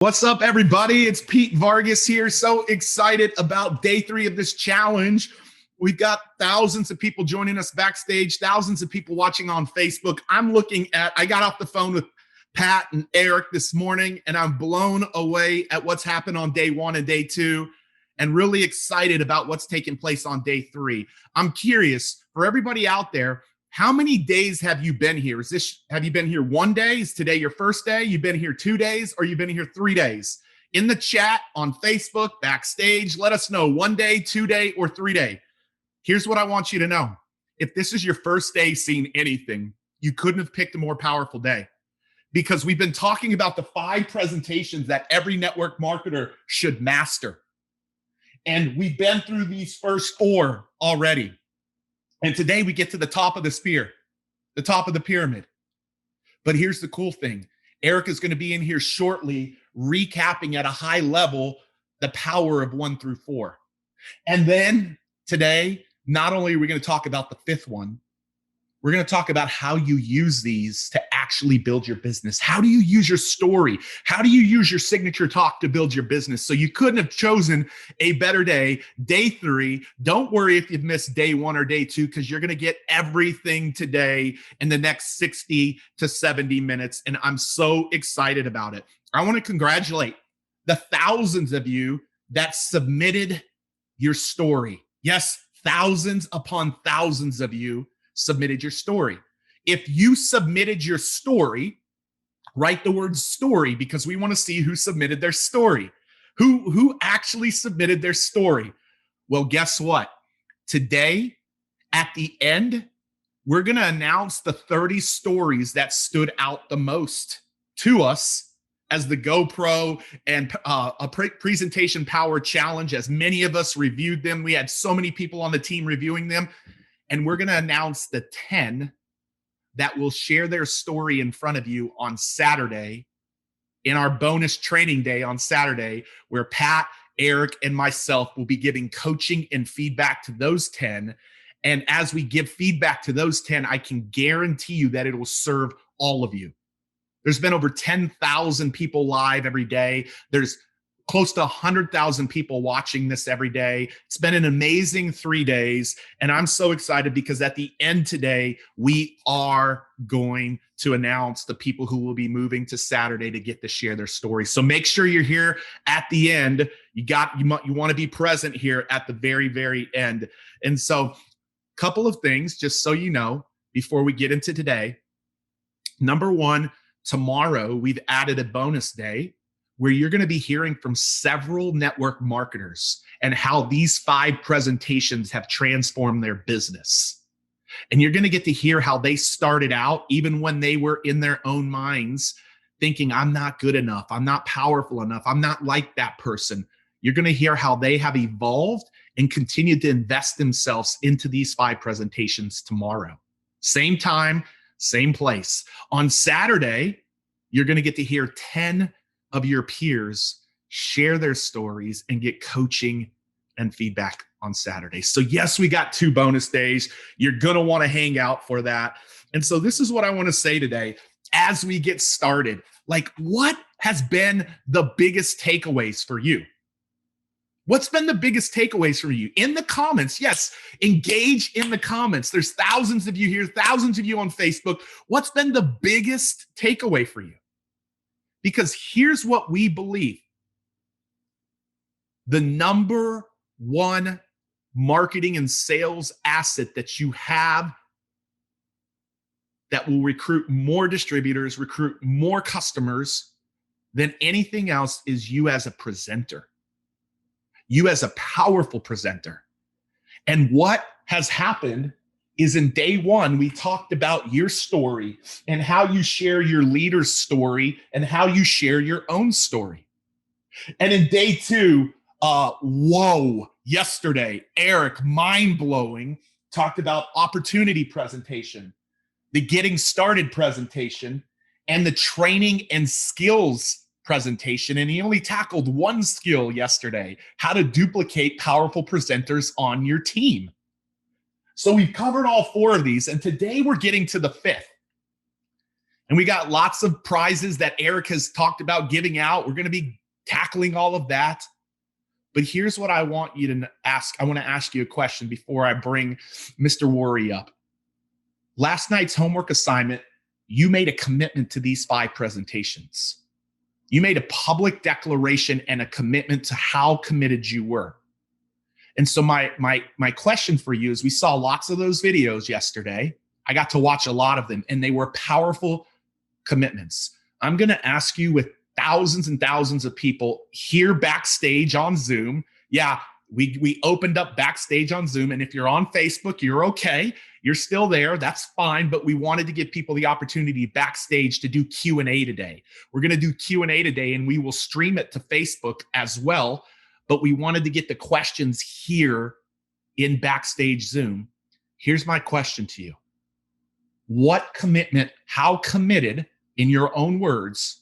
What's up, everybody? It's Pete Vargas here. So excited about day 3 of this challenge. We've got thousands of people joining us backstage, thousands of people watching on Facebook. I got off the phone with Pat and Eric this morning, and I'm blown away at what's happened on day 1 and day 2, and really excited about what's taking place on day 3. I'm curious, for everybody out there, how many days have you been here? Have you been here 1 day? Is today your first day? You've been here 2 days, or you've been here 3 days? In the chat, on Facebook, backstage, let us know 1 day, 2 day, or 3 day. Here's what I want you to know. If this is your first day seeing anything, you couldn't have picked a more powerful day, because we've been talking about the 5 presentations that every network marketer should master. And we've been through these first 4 already. And today we get to the top of the spear, the top of the pyramid. But here's the cool thing. Eric is going to be in here shortly, recapping at a high level the power of 1 through 4. And then today, not only are we going to talk about the 5th one, we're going to talk about how you use these to actually build your business. How do you use your story? How do you use your signature talk to build your business? So you couldn't have chosen a better day. Day 3. Don't worry if you've missed day 1 or day 2, because you're going to get everything today in the next 60 to 70 minutes. And I'm so excited about it. I want to congratulate the thousands of you that submitted your story. Yes, thousands upon thousands of you submitted your story. If you submitted your story, write the word story, because we want to see who submitted their story. Who actually submitted their story? Well, guess what? Today, at the end, we're going to announce the 30 stories that stood out the most to us as the GoPro and a presentation power challenge. As many of us reviewed them, we had so many people on the team reviewing them. And we're going to announce the 10 that will share their story in front of you on Saturday, in our bonus training day on Saturday, where Pat, Eric, and myself will be giving coaching and feedback to those 10. And as we give feedback to those 10, I can guarantee you that it will serve all of you. There's been over 10,000 people live every day. There's close to 100,000 people watching this every day. It's been an amazing 3 days. And I'm so excited because at the end today, we are going to announce the people who will be moving to Saturday to get to share their story. So make sure you're here at the end. You want to be present here at the very, very end. And so a couple of things, just so you know, before we get into today. Number 1, tomorrow we've added a bonus day where you're going to be hearing from several network marketers and how these 5 presentations have transformed their business. And you're going to get to hear how they started out, even when they were in their own minds, thinking, I'm not good enough, I'm not powerful enough, I'm not like that person. You're going to hear how they have evolved and continued to invest themselves into these 5 presentations tomorrow. Same time, same place. On Saturday, you're going to get to hear 10 of your peers share their stories and get coaching and feedback on Saturday. So yes, we got 2 bonus days. You're going to want to hang out for that. And so this is what I want to say today as we get started. Like, what has been the biggest takeaways for you? What's been the biggest takeaways for you? In the comments, yes, engage in the comments. There's thousands of you here, thousands of you on Facebook. What's been the biggest takeaway for you? Because here's what we believe. The number 1 marketing and sales asset that you have that will recruit more distributors, recruit more customers than anything else is you as a presenter. You as a powerful presenter. And what has happened is in day 1, we talked about your story and how you share your leader's story and how you share your own story. And in day 2, yesterday, Eric, mind-blowing, talked about opportunity presentation, the getting started presentation, and the training and skills presentation. And he only tackled 1 skill yesterday, how to duplicate powerful presenters on your team. So we've covered all 4 of these, and today we're getting to the 5th. And we got lots of prizes that Eric has talked about giving out. We're going to be tackling all of that. But here's what I want you to ask. I want to ask you a question before I bring Mr. Worry up. Last night's homework assignment, you made a commitment to these 5 presentations. You made a public declaration and a commitment to how committed you were. And so my question for you is, we saw lots of those videos yesterday. I got to watch a lot of them, and they were powerful commitments. I'm going to ask you, with thousands and thousands of people here backstage on Zoom. Yeah, we opened up backstage on Zoom. And if you're on Facebook, you're okay. You're still there. That's fine. But we wanted to give people the opportunity backstage to do Q&A today. We're going to do Q&A today, and we will stream it to Facebook as well. But we wanted to get the questions here in backstage Zoom. Here's my question to you. What commitment, how committed, in your own words,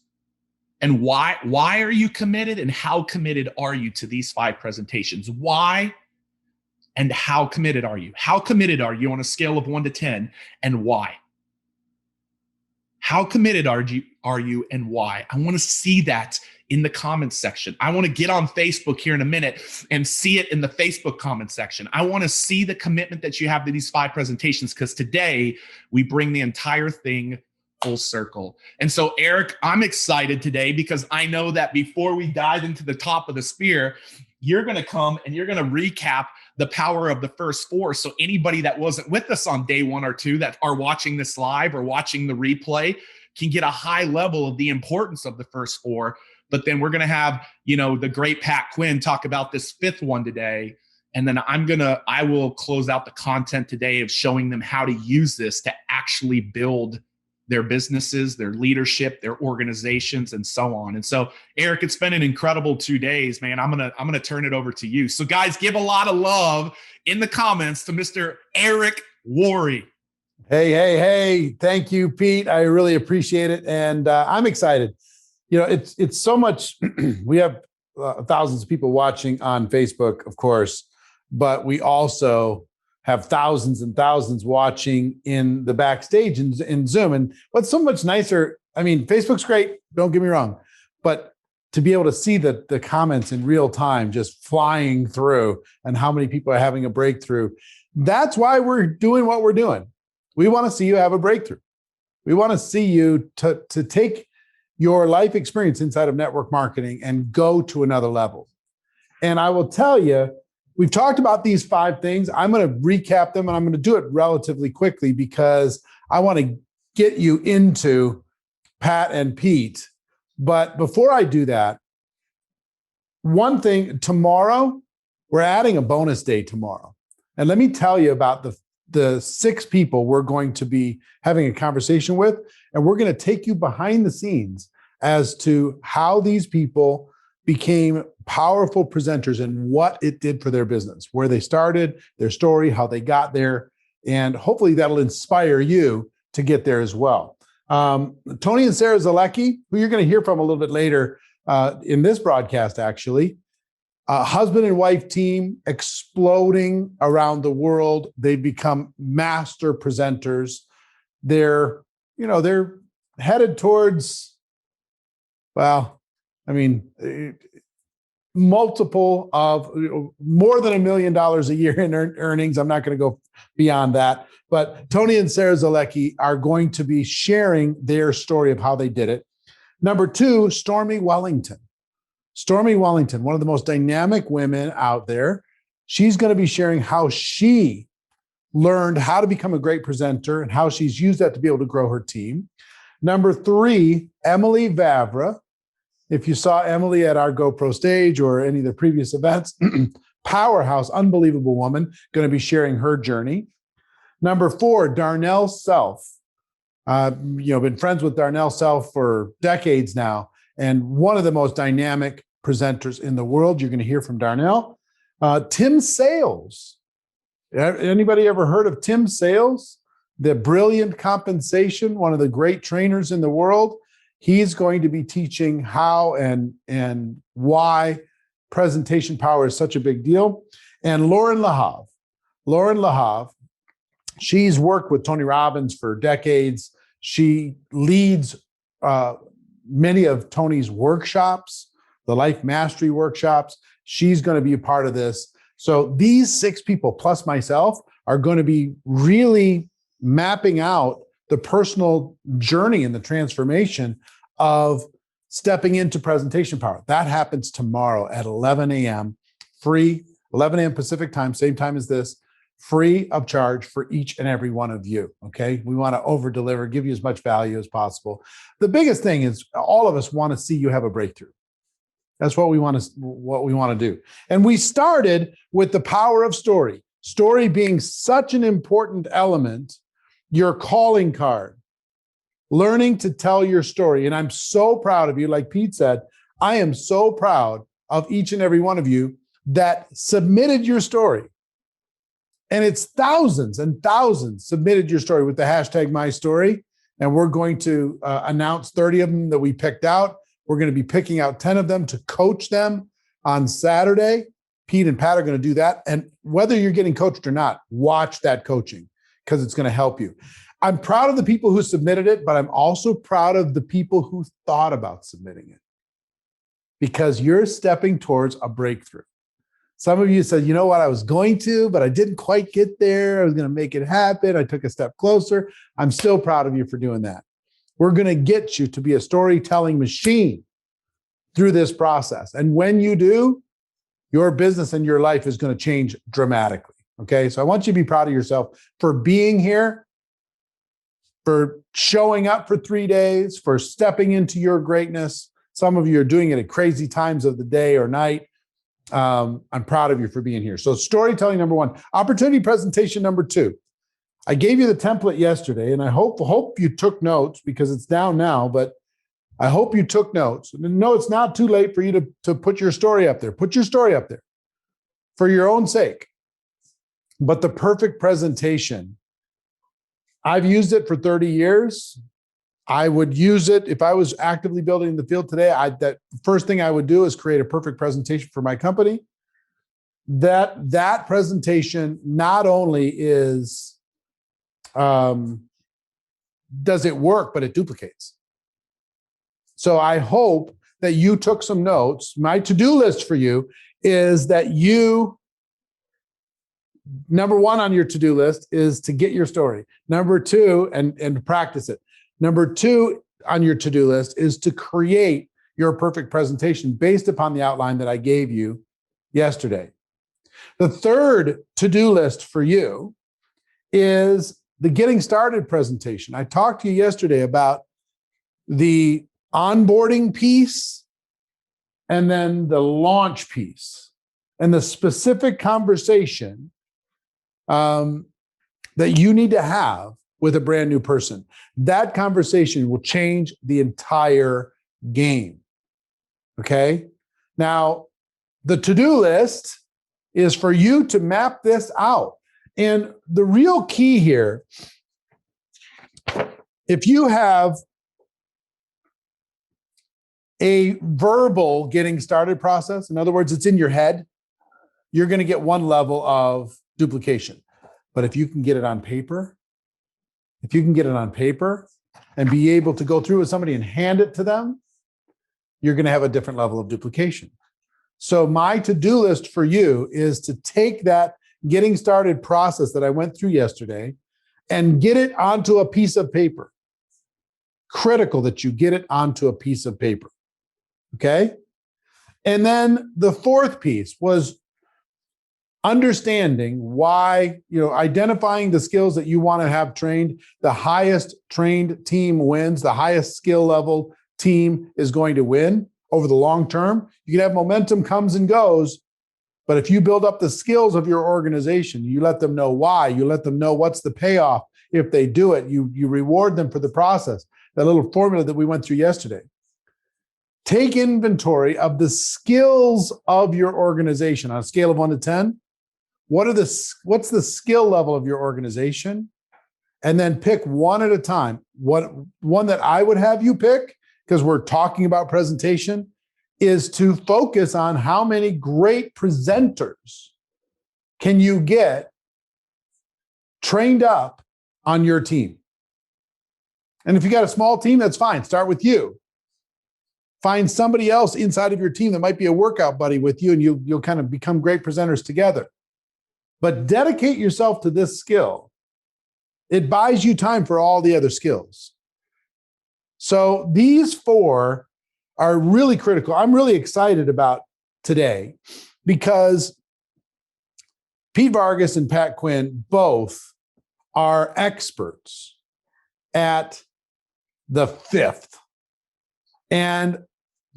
and why are you committed, and how committed are you to these 5 presentations? Why and how committed are you? How committed are you on a scale of 1 to 10, and why? How committed are you and why? I want to see that in the comments section. I want to get on Facebook here in a minute and see it in the Facebook comment section. I want to see the commitment that you have to these 5 presentations, because today we bring the entire thing full circle. And so, Eric, I'm excited today because I know that before we dive into the top of the spear, you're going to come and you're going to recap the power of the first 4. So anybody that wasn't with us on day 1 or 2 that are watching this live or watching the replay can get a high level of the importance of the first 4. But then we're going to have, the great Pat Quinn talk about this 5th one today. And then I will close out the content today of showing them how to use this to actually build their businesses, their leadership, their organizations, and so on. And so, Eric, it's been an incredible 2 days, man. I'm gonna turn it over to you. So, guys, give a lot of love in the comments to Mr. Eric Worre. Hey! Thank you, Pete. I really appreciate it, and I'm excited. It's so much. We have thousands of people watching on Facebook, of course, but we also have thousands and thousands watching in the backstage in Zoom. And what's so much nicer, Facebook's great, don't get me wrong, but to be able to see the comments in real time just flying through and how many people are having a breakthrough, that's why we're doing what we're doing. We want to see you have a breakthrough. We want to see you to take your life experience inside of network marketing and go to another level. And I will tell you, we've talked about these 5 things. I'm going to recap them, and I'm going to do it relatively quickly because I want to get you into Pat and Pete. But before I do that, one thing, tomorrow, we're adding a bonus day tomorrow. And let me tell you about the 6 people we're going to be having a conversation with, and we're going to take you behind the scenes as to how these people became powerful presenters and what it did for their business, where they started, their story, how they got there, and hopefully that'll inspire you to get there as well. Tony and Sarah Zalecki, who you're going to hear from a little bit later in this broadcast, actually, husband and wife team exploding around the world. They've become master presenters. They're headed towards, multiple of more than $1 million a year in earnings. I'm not going to go beyond that, but Tony and Sarah Zalecki are going to be sharing their story of how they did it. Number 2, Stormy Wellington. Stormy Wellington, one of the most dynamic women out there. She's going to be sharing how she learned how to become a great presenter and how she's used that to be able to grow her team. Number 3, Emily Vavra. If you saw Emily at our GoPro stage or any of the previous events, powerhouse, unbelievable woman, going to be sharing her journey. Number 4, Darnell Self. Been friends with Darnell Self for decades now, and one of the most dynamic presenters in the world. You're going to hear from Darnell. Tim Sales. Anybody ever heard of Tim Sales? The Brilliant Compensation, one of the great trainers in the world. He's going to be teaching how and why presentation power is such a big deal. And Lauren LaHave. Lauren LaHave, she's worked with Tony Robbins for decades. She leads many of Tony's workshops, the Life Mastery workshops. She's going to be a part of this. So these 6 people plus myself are going to be really mapping out the personal journey and the transformation of stepping into presentation power. That happens tomorrow at 11 a.m. free, 11 a.m. Pacific time, same time as this, free of charge for each and every one of you. Okay. We want to over deliver, give you as much value as possible. The biggest thing is all of us want to see you have a breakthrough. That's what we want to do. And we started with the power of story. Story being such an important element, your calling card, learning to tell your story. And I'm so proud of you. Like Pete said, I am so proud of each and every one of you that submitted your story. And it's thousands and thousands submitted your story with the hashtag #MyStory. And we're going to announce 30 of them that we picked out. We're going to be picking out 10 of them to coach them on Saturday. Pete and Pat are going to do that. And whether you're getting coached or not, watch that coaching because it's going to help you. I'm proud of the people who submitted it, but I'm also proud of the people who thought about submitting it because you're stepping towards a breakthrough. Some of you said, you know what, I was going to, but I didn't quite get there. I was going to make it happen. I took a step closer. I'm still proud of you for doing that. We're going to get you to be a storytelling machine through this process. And when you do, your business and your life is going to change dramatically. Okay. So I want you to be proud of yourself for being here, for showing up for 3 days, for stepping into your greatness. Some of you are doing it at crazy times of the day or night. I'm proud of you for being here. So storytelling number 1, opportunity presentation number 2. I gave you the template yesterday, and I hope you took notes because it's down now, but I hope you took notes. No, it's not too late for you to put your story up there. Put your story up there for your own sake. But the perfect presentation, I've used it for 30 years. I would use it if I was actively building in the field today. The first thing I would do is create a perfect presentation for my company. That presentation not only is does it work, but it duplicates. So I hope that you took some notes. My to-do list for you is that you, number 1 on your to-do list is to get your story. Number 2, and practice it. Number 2 on your to-do list is to create your perfect presentation based upon the outline that I gave you yesterday. The third to-do list for you is the getting started presentation. I talked to you yesterday about the onboarding piece and then the launch piece and the specific conversation that you need to have with a brand new person. That conversation will change the entire game. Okay? Now, the to-do list is for you to map this out. And the real key here, if you have a verbal getting started process, in other words, it's in your head, you're going to get one level of duplication. But if you can get it on paper, and be able to go through with somebody and hand it to them, you're going to have a different level of duplication. So my to-do list for you is to take that getting started process that I went through yesterday and get it onto a piece of paper. Critical that you get it onto a piece of paper. Okay? And then the fourth piece was understanding why, identifying the skills that you want to have trained. The highest trained team wins. The highest skill level team is going to win over the long term. You can have momentum comes and goes, but if you build up the skills of your organization, you let them know why, you let them know what's the payoff if they do it, you reward them for the process. That little formula that we went through yesterday. Take inventory of the skills of your organization on a scale of 1 to 10. What's the skill level of your organization? And then pick one at a time. One that I would have you pick, because we're talking about presentation, is to focus on how many great presenters can you get trained up on your team. And if you got a small team, that's fine. Start with you. Find somebody else inside of your team that might be a workout buddy with you, and you'll kind of become great presenters together. But dedicate yourself to this skill. It buys you time for all the other skills. So these 4 are really critical. I'm really excited about today because Pete Vargas and Pat Quinn both are experts at the 5th. And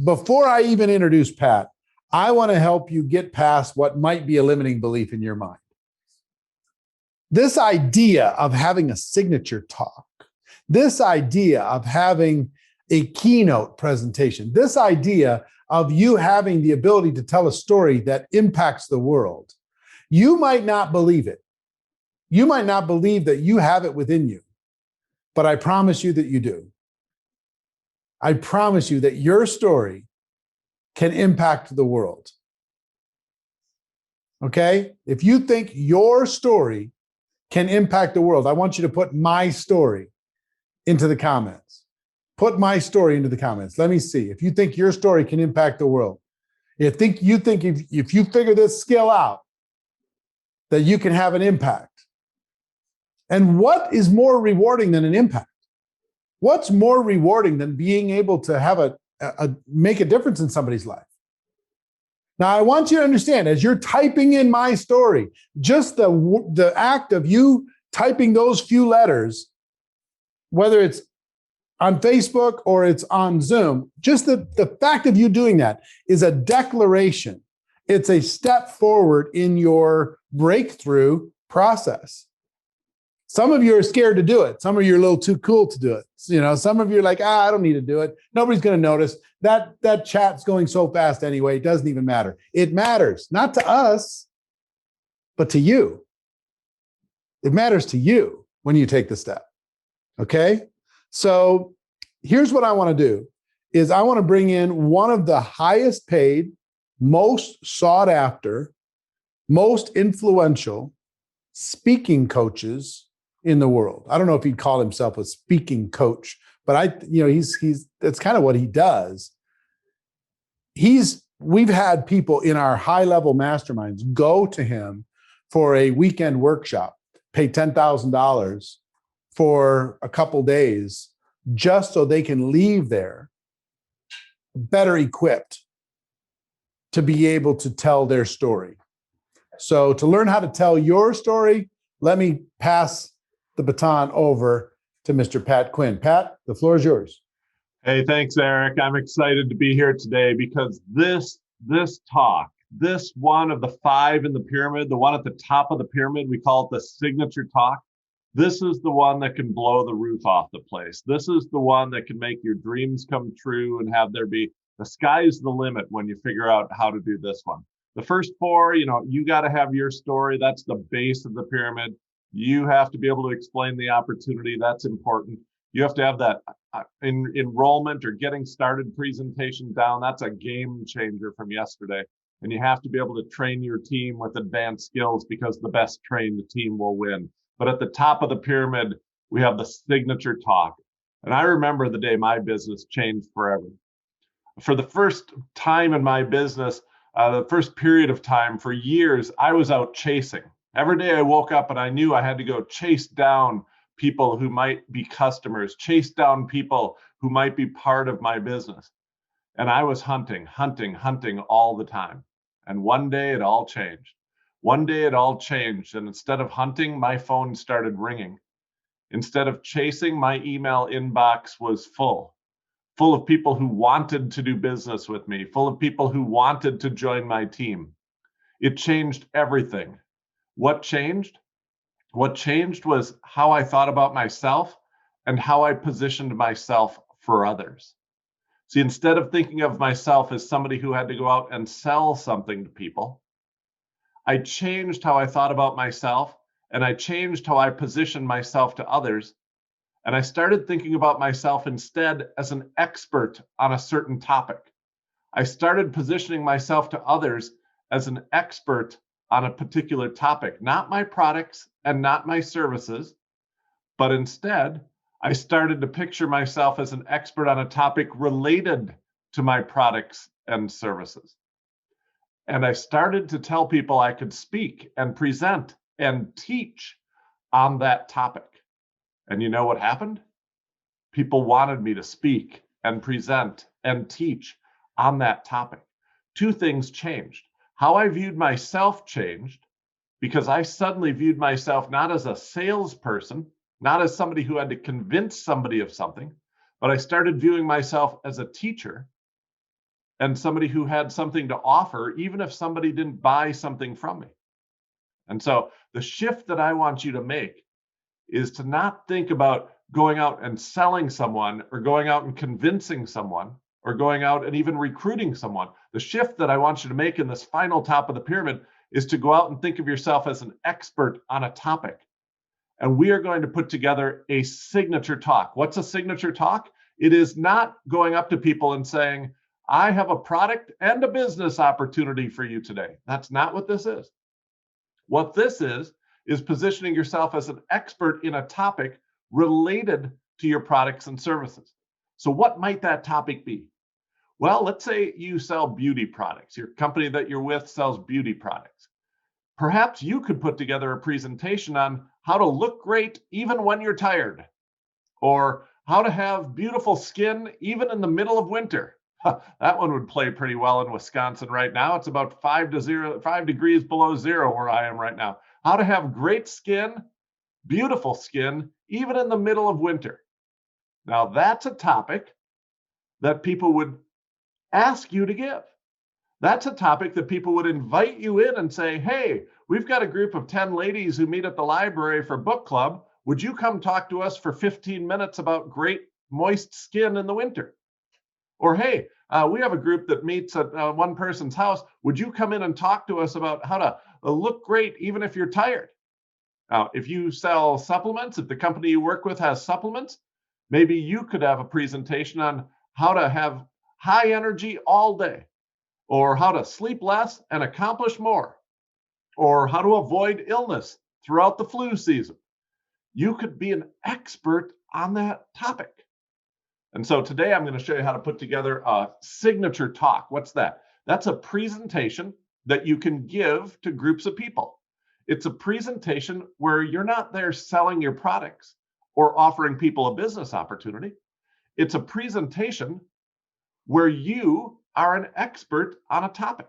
before I even introduce Pat, I want to help you get past what might be a limiting belief in your mind. This idea of having a signature talk, this idea of having a keynote presentation, this idea of you having the ability to tell a story that impacts the world, you might not believe it. You might not believe that you have it within you, but I promise you that you do. I promise you that your story can impact the world. Okay? If you think your story can impact the world, I want you to put my story into the comments. Put my story into the comments. Let me see. If you think your story can impact the world, if you figure this skill out, that you can have an impact. And what is more rewarding than an impact? What's more rewarding than being able to have make a difference in somebody's life? Now, I want you to understand, as you're typing in my story, just the act of you typing those few letters, whether it's on Facebook or it's on Zoom, just the fact of you doing that is a declaration. It's a step forward in your breakthrough process. Some of you are scared to do it. Some of you are a little too cool to do it. Some of you are like, I don't need to do it. Nobody's going to notice. That chat's going so fast anyway. It doesn't even matter. It matters, not to us, but to you. It matters to you when you take the step. Okay? So here's what I want to do is I want to bring in one of the highest paid, most sought after, most influential speaking coaches in the world. I don't know if he'd call himself a speaking coach, but he's that's kind of what he does. We've had people in our high-level masterminds go to him for a weekend workshop, pay $10,000 for a couple days just so they can leave there better equipped to be able to tell their story. So to learn how to tell your story, let me pass the baton over to Mr. Pat Quinn. Pat, the floor is yours. Hey, thanks, Eric. I'm excited to be here today because this talk, this one of the 5 in the pyramid, the one at the top of the pyramid, we call it the signature talk. This is the one that can blow the roof off the place. This is the one that can make your dreams come true and have there be the sky's the limit when you figure out how to do this one. The first 4, you got to have your story. That's the base of the pyramid. You have to be able to explain the opportunity. That's important. You have to have that enrollment or getting started presentation down. That's a game changer from yesterday. And you have to be able to train your team with advanced skills because the best trained team will win. But at the top of the pyramid, we have the signature talk. And I remember the day my business changed forever. For the first time in my business, the first period of time for years, I was out chasing. Every day I woke up and I knew I had to go chase down people who might be customers, chase down people who might be part of my business. And I was hunting all the time. And one day it all changed. One day it all changed. And instead of hunting, my phone started ringing. Instead of chasing, my email inbox was full of people who wanted to do business with me, full of people who wanted to join my team. It changed everything. What changed? What changed was how I thought about myself and how I positioned myself for others. See, instead of thinking of myself as somebody who had to go out and sell something to people, I changed how I thought about myself and I changed how I positioned myself to others. And I started thinking about myself instead as an expert on a certain topic. I started positioning myself to others as an expert on a particular topic, not my products and not my services, but instead I started to picture myself as an expert on a topic related to my products and services. And I started to tell people I could speak and present and teach on that topic. And you know what happened? People wanted me to speak and present and teach on that topic. Two things changed. How I viewed myself changed, because I suddenly viewed myself not as a salesperson, not as somebody who had to convince somebody of something, but I started viewing myself as a teacher and somebody who had something to offer, even if somebody didn't buy something from me. And so the shift that I want you to make is to not think about going out and selling someone or going out and convincing someone or going out and even recruiting someone. The shift that I want you to make in this final top of the pyramid is to go out and think of yourself as an expert on a topic. And we are going to put together a signature talk. What's a signature talk? It is not going up to people and saying, I have a product and a business opportunity for you today. That's not what this is. What this is positioning yourself as an expert in a topic related to your products and services. So what might that topic be? Well, let's say you sell beauty products. Your company that you're with sells beauty products. Perhaps you could put together a presentation on how to look great even when you're tired, or how to have beautiful skin even in the middle of winter. That one would play pretty well in Wisconsin right now. It's about 5 degrees below zero where I am right now. How to have great skin, beautiful skin, even in the middle of winter. Now that's a topic that people would ask you to give. That's a topic that people would invite you in and say, hey, we've got a group of 10 ladies who meet at the library for book club. Would you come talk to us for 15 minutes about great moist skin in the winter? Or, hey, we have a group that meets at one person's house. Would you come in and talk to us about how to look great even if you're tired? Now, if you sell supplements, if the company you work with has supplements, maybe you could have a presentation on how to have high energy all day, or how to sleep less and accomplish more, or how to avoid illness throughout the flu season. You could be an expert on that topic. And so today I'm going to show you how to put together a signature talk. What's that? That's a presentation that you can give to groups of people. It's a presentation where you're not there selling your products or offering people a business opportunity. It's a presentation where you are an expert on a topic.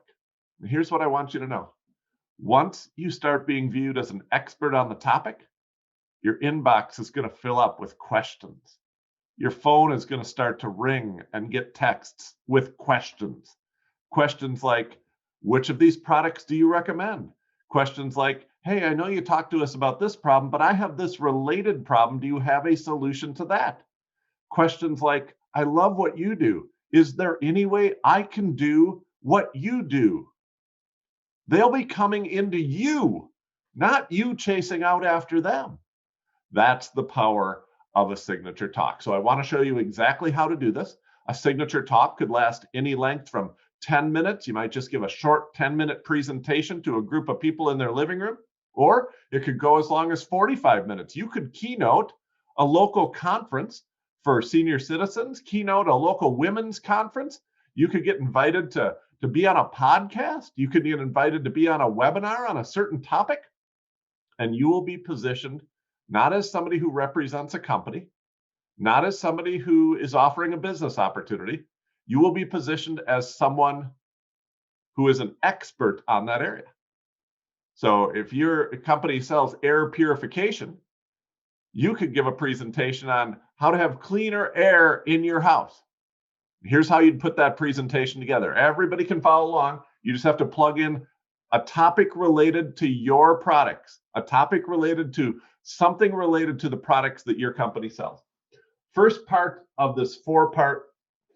And here's what I want you to know. Once you start being viewed as an expert on the topic, your inbox is going to fill up with questions. Your phone is going to start to ring and get texts with questions. Questions like, which of these products do you recommend? Questions like, hey, I know you talked to us about this problem, but I have this related problem. Do you have a solution to that? Questions like, I love what you do. Is there any way I can do what you do? They'll be coming into you, not you chasing out after them. That's the power of a signature talk. So I want to show you exactly how to do this. A signature talk could last any length from 10 minutes. You might just give a short 10-minute presentation to a group of people in their living room, or it could go as long as 45 minutes. You could keynote a local conference for senior citizens, keynote a local women's conference. You could get invited to be on a podcast. You could get invited to be on a webinar on a certain topic, and you will be positioned not as somebody who represents a company, not as somebody who is offering a business opportunity. You will be positioned as someone who is an expert on that area. So if your company sells air purification, you could give a presentation on how to have cleaner air in your house. Here's how you'd put that presentation together. Everybody can follow along. You just have to plug in a topic related to your products, a topic related to something related to the products that your company sells. First part of this 4-part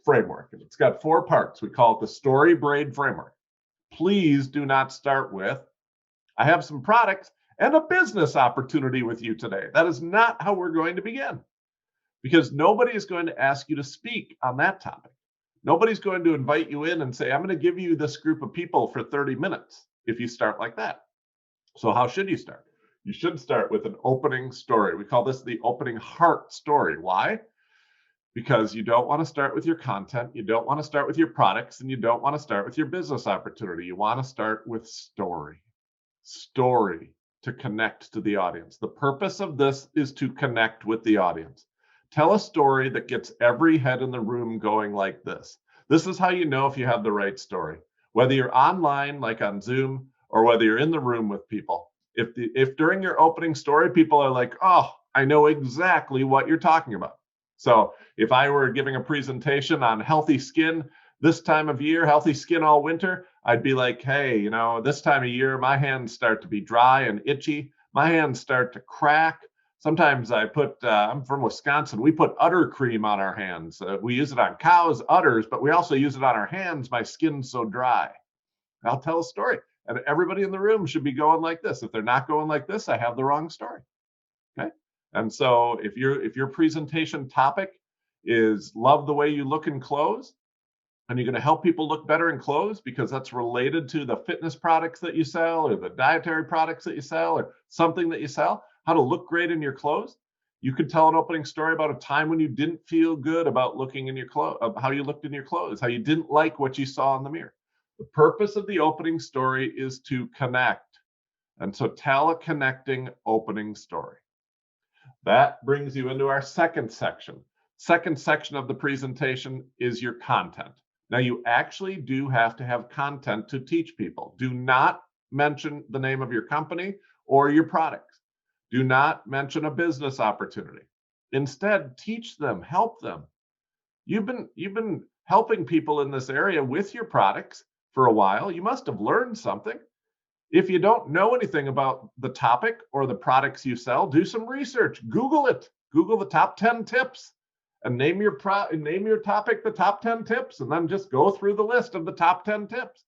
framework, and it's got 4 parts. We call it the story braid framework. Please do not start with, I have some products and a business opportunity with you today. That is not how we're going to begin, because nobody is going to ask you to speak on that topic. Nobody's going to invite you in and say, I'm going to give you this group of people for 30 minutes if you start like that. So how should you start? You should start with an opening story. We call this the opening heart story. Why? Because you don't want to start with your content, you don't want to start with your products, and you don't want to start with your business opportunity. You want to start with story. Story to connect to the audience. The purpose of this is to connect with the audience. Tell a story that gets every head in the room going like this. This is how you know if you have the right story. Whether you're online, like on Zoom, or whether you're in the room with people. If during your opening story, people are like, oh, I know exactly what you're talking about. So if I were giving a presentation on healthy skin this time of year, healthy skin all winter, I'd be like, hey, you know, this time of year, my hands start to be dry and itchy. My hands start to crack. Sometimes I put, I'm from Wisconsin, we put udder cream on our hands. We use it on cows' udders, but we also use it on our hands. My skin's so dry. I'll tell a story. And everybody in the room should be going like this. If they're not going like this, I have the wrong story. Okay. And so if your presentation topic is love the way you look in clothes, and you're going to help people look better in clothes because that's related to the fitness products that you sell or the dietary products that you sell or something that you sell, how to look great in your clothes. You could tell an opening story about a time when you didn't feel good about looking in your clothes, how you looked in your clothes, how you didn't like what you saw in the mirror. The purpose of the opening story is to connect. And so tell a connecting opening story. That brings you into our second section. Second section of the presentation is your content. Now, you actually do have to have content to teach people. Do not mention the name of your company or your products. Do not mention a business opportunity. Instead, teach them, help them. You've been helping people in this area with your products for a while. You must have learned something. If you don't know anything about the topic or the products you sell, do some research. Google it. Google the top 10 tips and name your topic the top 10 tips, and then just go through the list of the top 10 tips.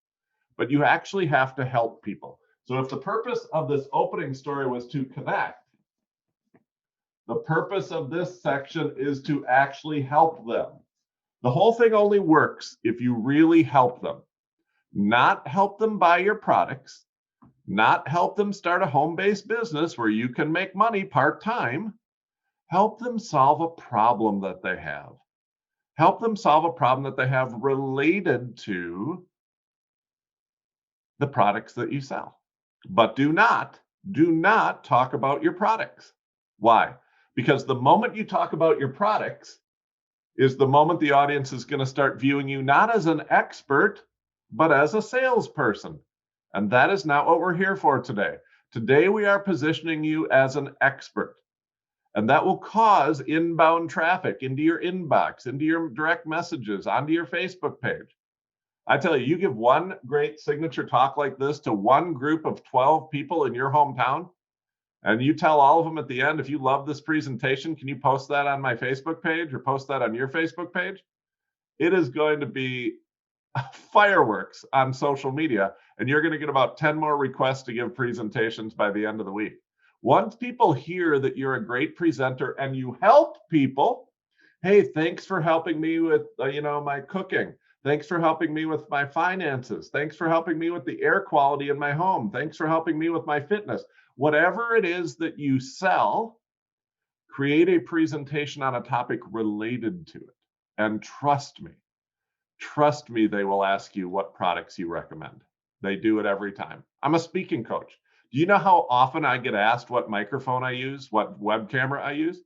But you actually have to help people. So if the purpose of this opening story was to connect, the purpose of this section is to actually help them. The whole thing only works if you really help them. Not help them buy your products, not help them start a home-based business where you can make money part-time. Help them solve a problem that they have. Help them solve a problem that they have related to the products that you sell. But do not talk about your products. Why? Because the moment you talk about your products is the moment the audience is going to start viewing you not as an expert, but as a salesperson. And that is not what we're here for today. Today, we are positioning you as an expert. And that will cause inbound traffic into your inbox, into your direct messages, onto your Facebook page. I tell you, you give one great signature talk like this to one group of 12 people in your hometown, and you tell all of them at the end, if you love this presentation, can you post that on my Facebook page or post that on your Facebook page? It is going to be fireworks on social media, and you're going to get about 10 more requests to give presentations by the end of the week. Once people hear that you're a great presenter and you help people, hey, thanks for helping me with my cooking. Thanks for helping me with my finances. Thanks for helping me with the air quality in my home. Thanks for helping me with my fitness. Whatever it is that you sell, create a presentation on a topic related to it. And trust me, they will ask you what products you recommend. They do it every time. I'm a speaking coach. Do you know how often I get asked what microphone I use, what web camera I use?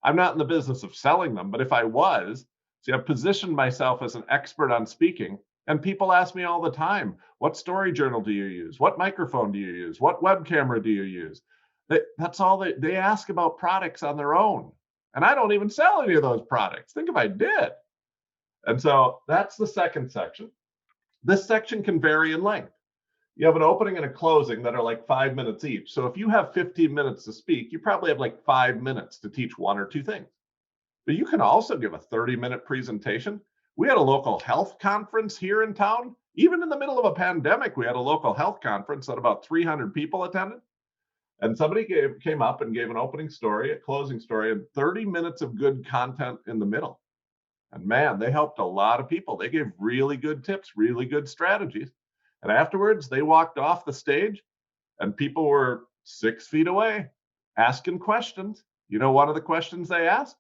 I'm not in the business of selling them, but if I was, see, I've positioned myself as an expert on speaking, and people ask me all the time, what story journal do you use? What microphone do you use? What web camera do you use? That's all they ask about products on their own. And I don't even sell any of those products. Think if I did. And so that's the second section. This section can vary in length. You have an opening and a closing that are like 5 minutes each. So if you have 15 minutes to speak, you probably have like 5 minutes to teach one or two things. But you can also give a 30-minute presentation. We had a local health conference here in town. Even in the middle of a pandemic, we had a local health conference that about 300 people attended. And somebody came up and gave an opening story, a closing story, and 30 minutes of good content in the middle. And man, they helped a lot of people. They gave really good tips, really good strategies. And afterwards, they walked off the stage and people were 6 feet away, asking questions. You know, one of the questions they ask,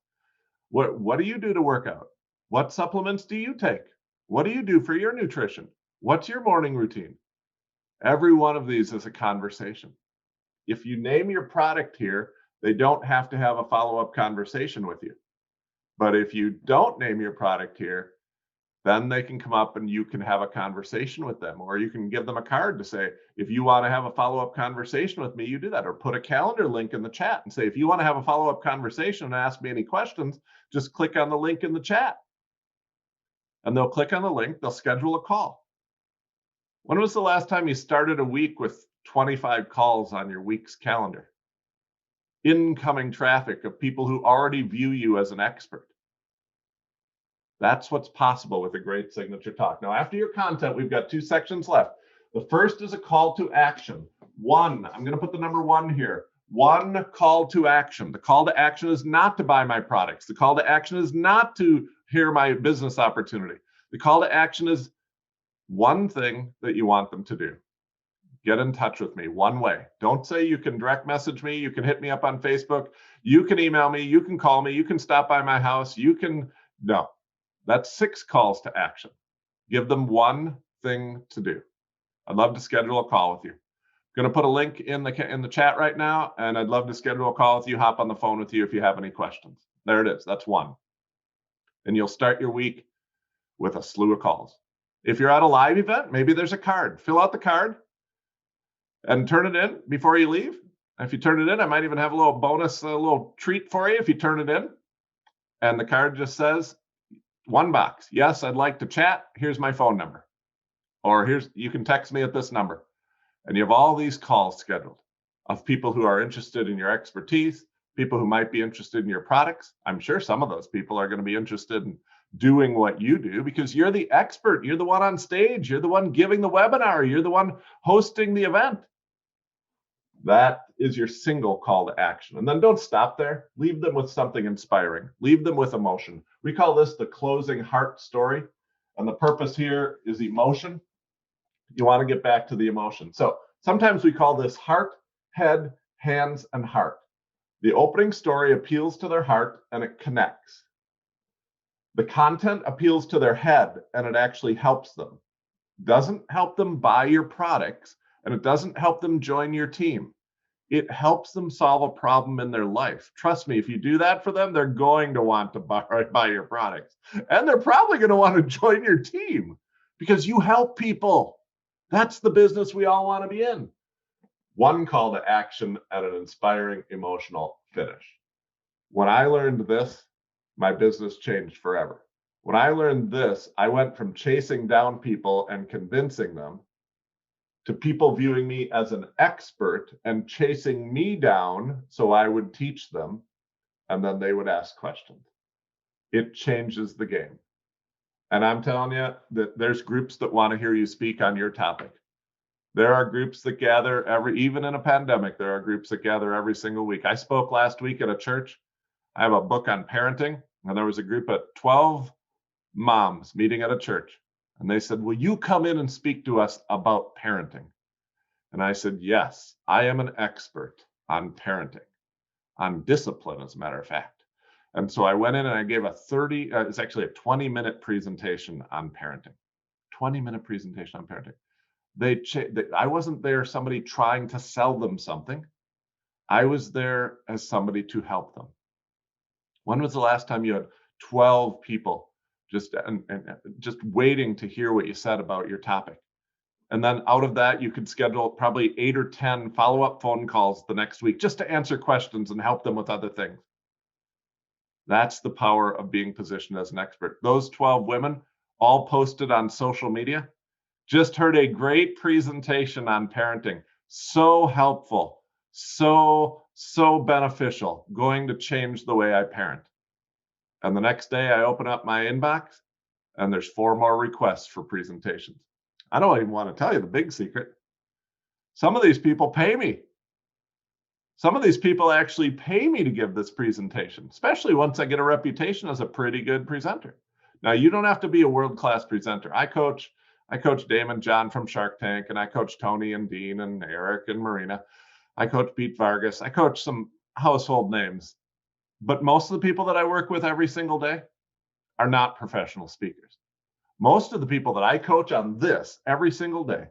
what do you do to work out? What supplements do you take? What do you do for your nutrition? What's your morning routine? Every one of these is a conversation. If you name your product here, they don't have to have a follow-up conversation with you. But if you don't name your product here, then they can come up and you can have a conversation with them, or you can give them a card to say, if you want to have a follow-up conversation with me, you do that, or put a calendar link in the chat and say, if you want to have a follow-up conversation and ask me any questions, just click on the link in the chat. And they'll click on the link, they'll schedule a call. When was the last time you started a week with 25 calls on your week's calendar? Incoming traffic of people who already view you as an expert. That's what's possible with a great signature talk. Now, after your content, we've got 2 sections left. The first is a call to action. I'm going to put the number 1 here. 1 call to action. The call to action is not to buy my products. The call to action is not to hear my business opportunity. The call to action is one thing that you want them to do. Get in touch with me one way. Don't say you can direct message me. You can hit me up on Facebook. You can email me. You can call me. You can stop by my house. No, that's 6 calls to action. Give them one thing to do. I'd love to schedule a call with you. I'm going to put a link in the chat right now, and I'd love to schedule a call with you, hop on the phone with you if you have any questions. There it is. That's 1. And you'll start your week with a slew of calls. If you're at a live event, maybe there's a card. Fill out the card and turn it in before you leave. If you turn it in, I might even have a little bonus, a little treat for you if you turn it in. And the card just says, 1 box. Yes, I'd like to chat. Here's my phone number. Or you can text me at this number. And you have all these calls scheduled of people who are interested in your expertise, people who might be interested in your products. I'm sure some of those people are going to be interested in doing what you do because you're the expert. You're the one on stage. You're the one giving the webinar. You're the one hosting the event. That is your single call to action. And then don't stop there. Leave them with something inspiring. Leave them with emotion. We call this the closing heart story. And the purpose here is emotion. You want to get back to the emotion. So sometimes we call this heart, head, hands, and heart. The opening story appeals to their heart and it connects. The content appeals to their head and it actually helps them. Doesn't help them buy your products and it doesn't help them join your team. It helps them solve a problem in their life. Trust me, if you do that for them, they're going to want to buy your products. And they're probably going to want to join your team because you help people. That's the business we all want to be in. 1 call to action and an inspiring emotional finish. When I learned this, my business changed forever. When I learned this, I went from chasing down people and convincing them to people viewing me as an expert and chasing me down so I would teach them, and then they would ask questions. It changes the game. And I'm telling you that there's groups that want to hear you speak on your topic. There are groups that gather even in a pandemic, there are groups that gather every single week. I spoke last week at a church. I have a book on parenting, and there was a group of 12 moms meeting at a church. And they said, will you come in and speak to us about parenting? And I said, yes, I am an expert on parenting, on discipline, as a matter of fact. And so I went in and I gave it's actually a 20-minute presentation on parenting. 20-minute presentation on parenting. I wasn't there somebody trying to sell them something. I was there as somebody to help them. When was the last time you had 12 people just waiting to hear what you said about your topic? And then out of that, you could schedule probably 8 or 10 follow-up phone calls the next week just to answer questions and help them with other things. That's the power of being positioned as an expert. Those 12 women all posted on social media. Just heard a great presentation on parenting. So helpful, so beneficial, going to change the way I parent. And the next day I open up my inbox and there's 4 more requests for presentations. I don't even want to tell you the big secret. Some of these people pay me. Some of these people actually pay me to give this presentation, especially once I get a reputation as a pretty good presenter. Now, you don't have to be a world-class presenter. I coach Damon John from Shark Tank, and I coach Tony and Dean and Eric and Marina. I coach Pete Vargas. I coach some household names. But most of the people that I work with every single day are not professional speakers. Most of the people that I coach on this every single day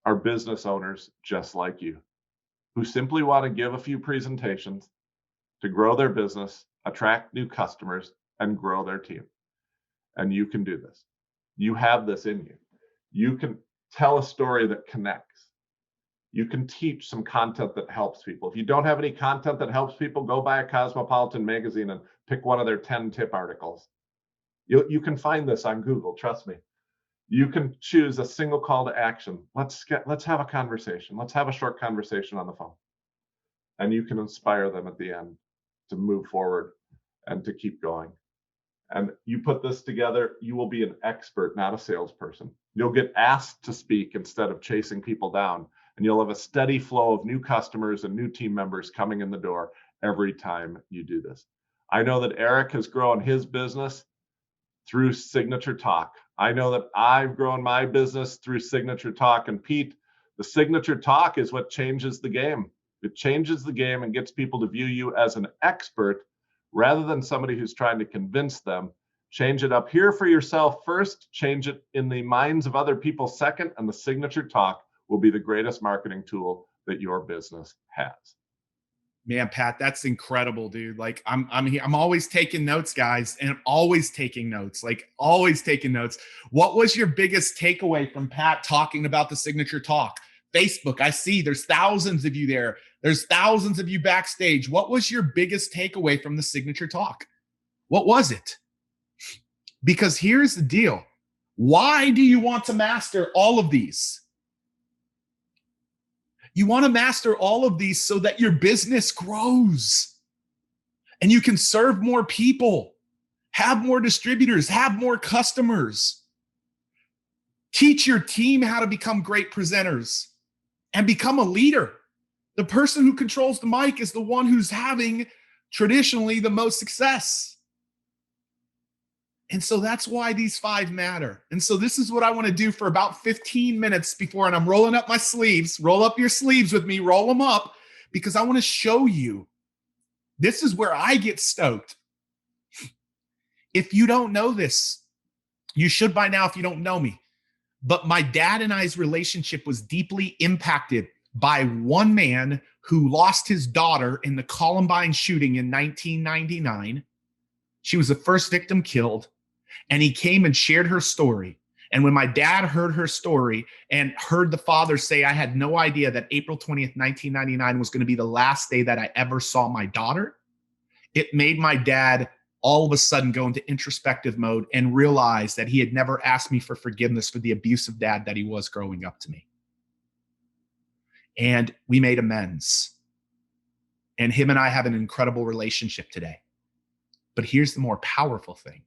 are business owners just like you, who simply want to give a few presentations to grow their business, attract new customers, and grow their team. And you can do this. You have this in you. You can tell a story that connects. You can teach some content that helps people. If you don't have any content that helps people, go buy a Cosmopolitan magazine and pick one of their 10 tip articles. You can find this on Google, trust me. You can choose a single call to action. Let's have a conversation. Let's have a short conversation on the phone. And you can inspire them at the end to move forward and to keep going. And you put this together, you will be an expert, not a salesperson. You'll get asked to speak instead of chasing people down. And you'll have a steady flow of new customers and new team members coming in the door every time you do this. I know that Eric has grown his business through Signature Talk. I know that I've grown my business through Signature Talk. And Pete, the Signature Talk is what changes the game. It changes the game and gets people to view you as an expert rather than somebody who's trying to convince them. Change it up here for yourself first, change it in the minds of other people second, and the Signature Talk will be the greatest marketing tool that your business has. Man, Pat, that's incredible, dude. Like I'm here. I'm always taking notes, guys, and I'm always taking notes, like always taking notes. What was your biggest takeaway from Pat talking about the Signature Talk? Facebook, I see there's thousands of you there. There's thousands of you backstage. What was your biggest takeaway from the Signature Talk? What was it? Because here's the deal. Why do you want to master all of these? You want to master all of these so that your business grows and you can serve more people, have more distributors, have more customers, teach your team how to become great presenters and become a leader. The person who controls the mic is the one who's having traditionally the most success. And so that's why these 5 matter. And so this is what I want to do for about 15 minutes before, and I'm rolling up my sleeves. Roll up your sleeves with me, roll them up, because I want to show you. This is where I get stoked. If you don't know this, you should by now if you don't know me. But my dad and I's relationship was deeply impacted by one man who lost his daughter in the Columbine shooting in 1999. She was the first victim killed. And he came and shared her story. And when my dad heard her story and heard the father say, I had no idea that April 20th, 1999 was going to be the last day that I ever saw my daughter, it made my dad all of a sudden go into introspective mode and realize that he had never asked me for forgiveness for the abusive dad that he was growing up to me. And we made amends. And him and I have an incredible relationship today. But here's the more powerful thing.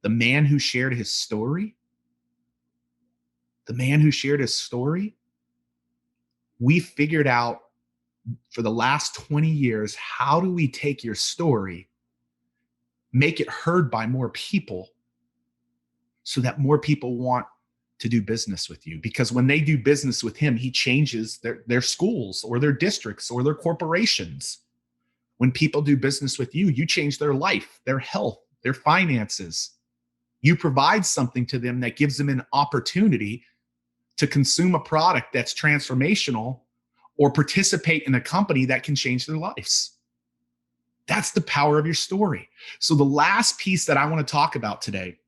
The man who shared his story, we figured out for the last 20 years, how do we take your story, make it heard by more people so that more people want to do business with you? Because when they do business with him, he changes their schools or their districts or their corporations. When people do business with you, you change their life, their health, their finances. You provide something to them that gives them an opportunity to consume a product that's transformational or participate in a company that can change their lives. That's the power of your story. So the last piece that I want to talk about today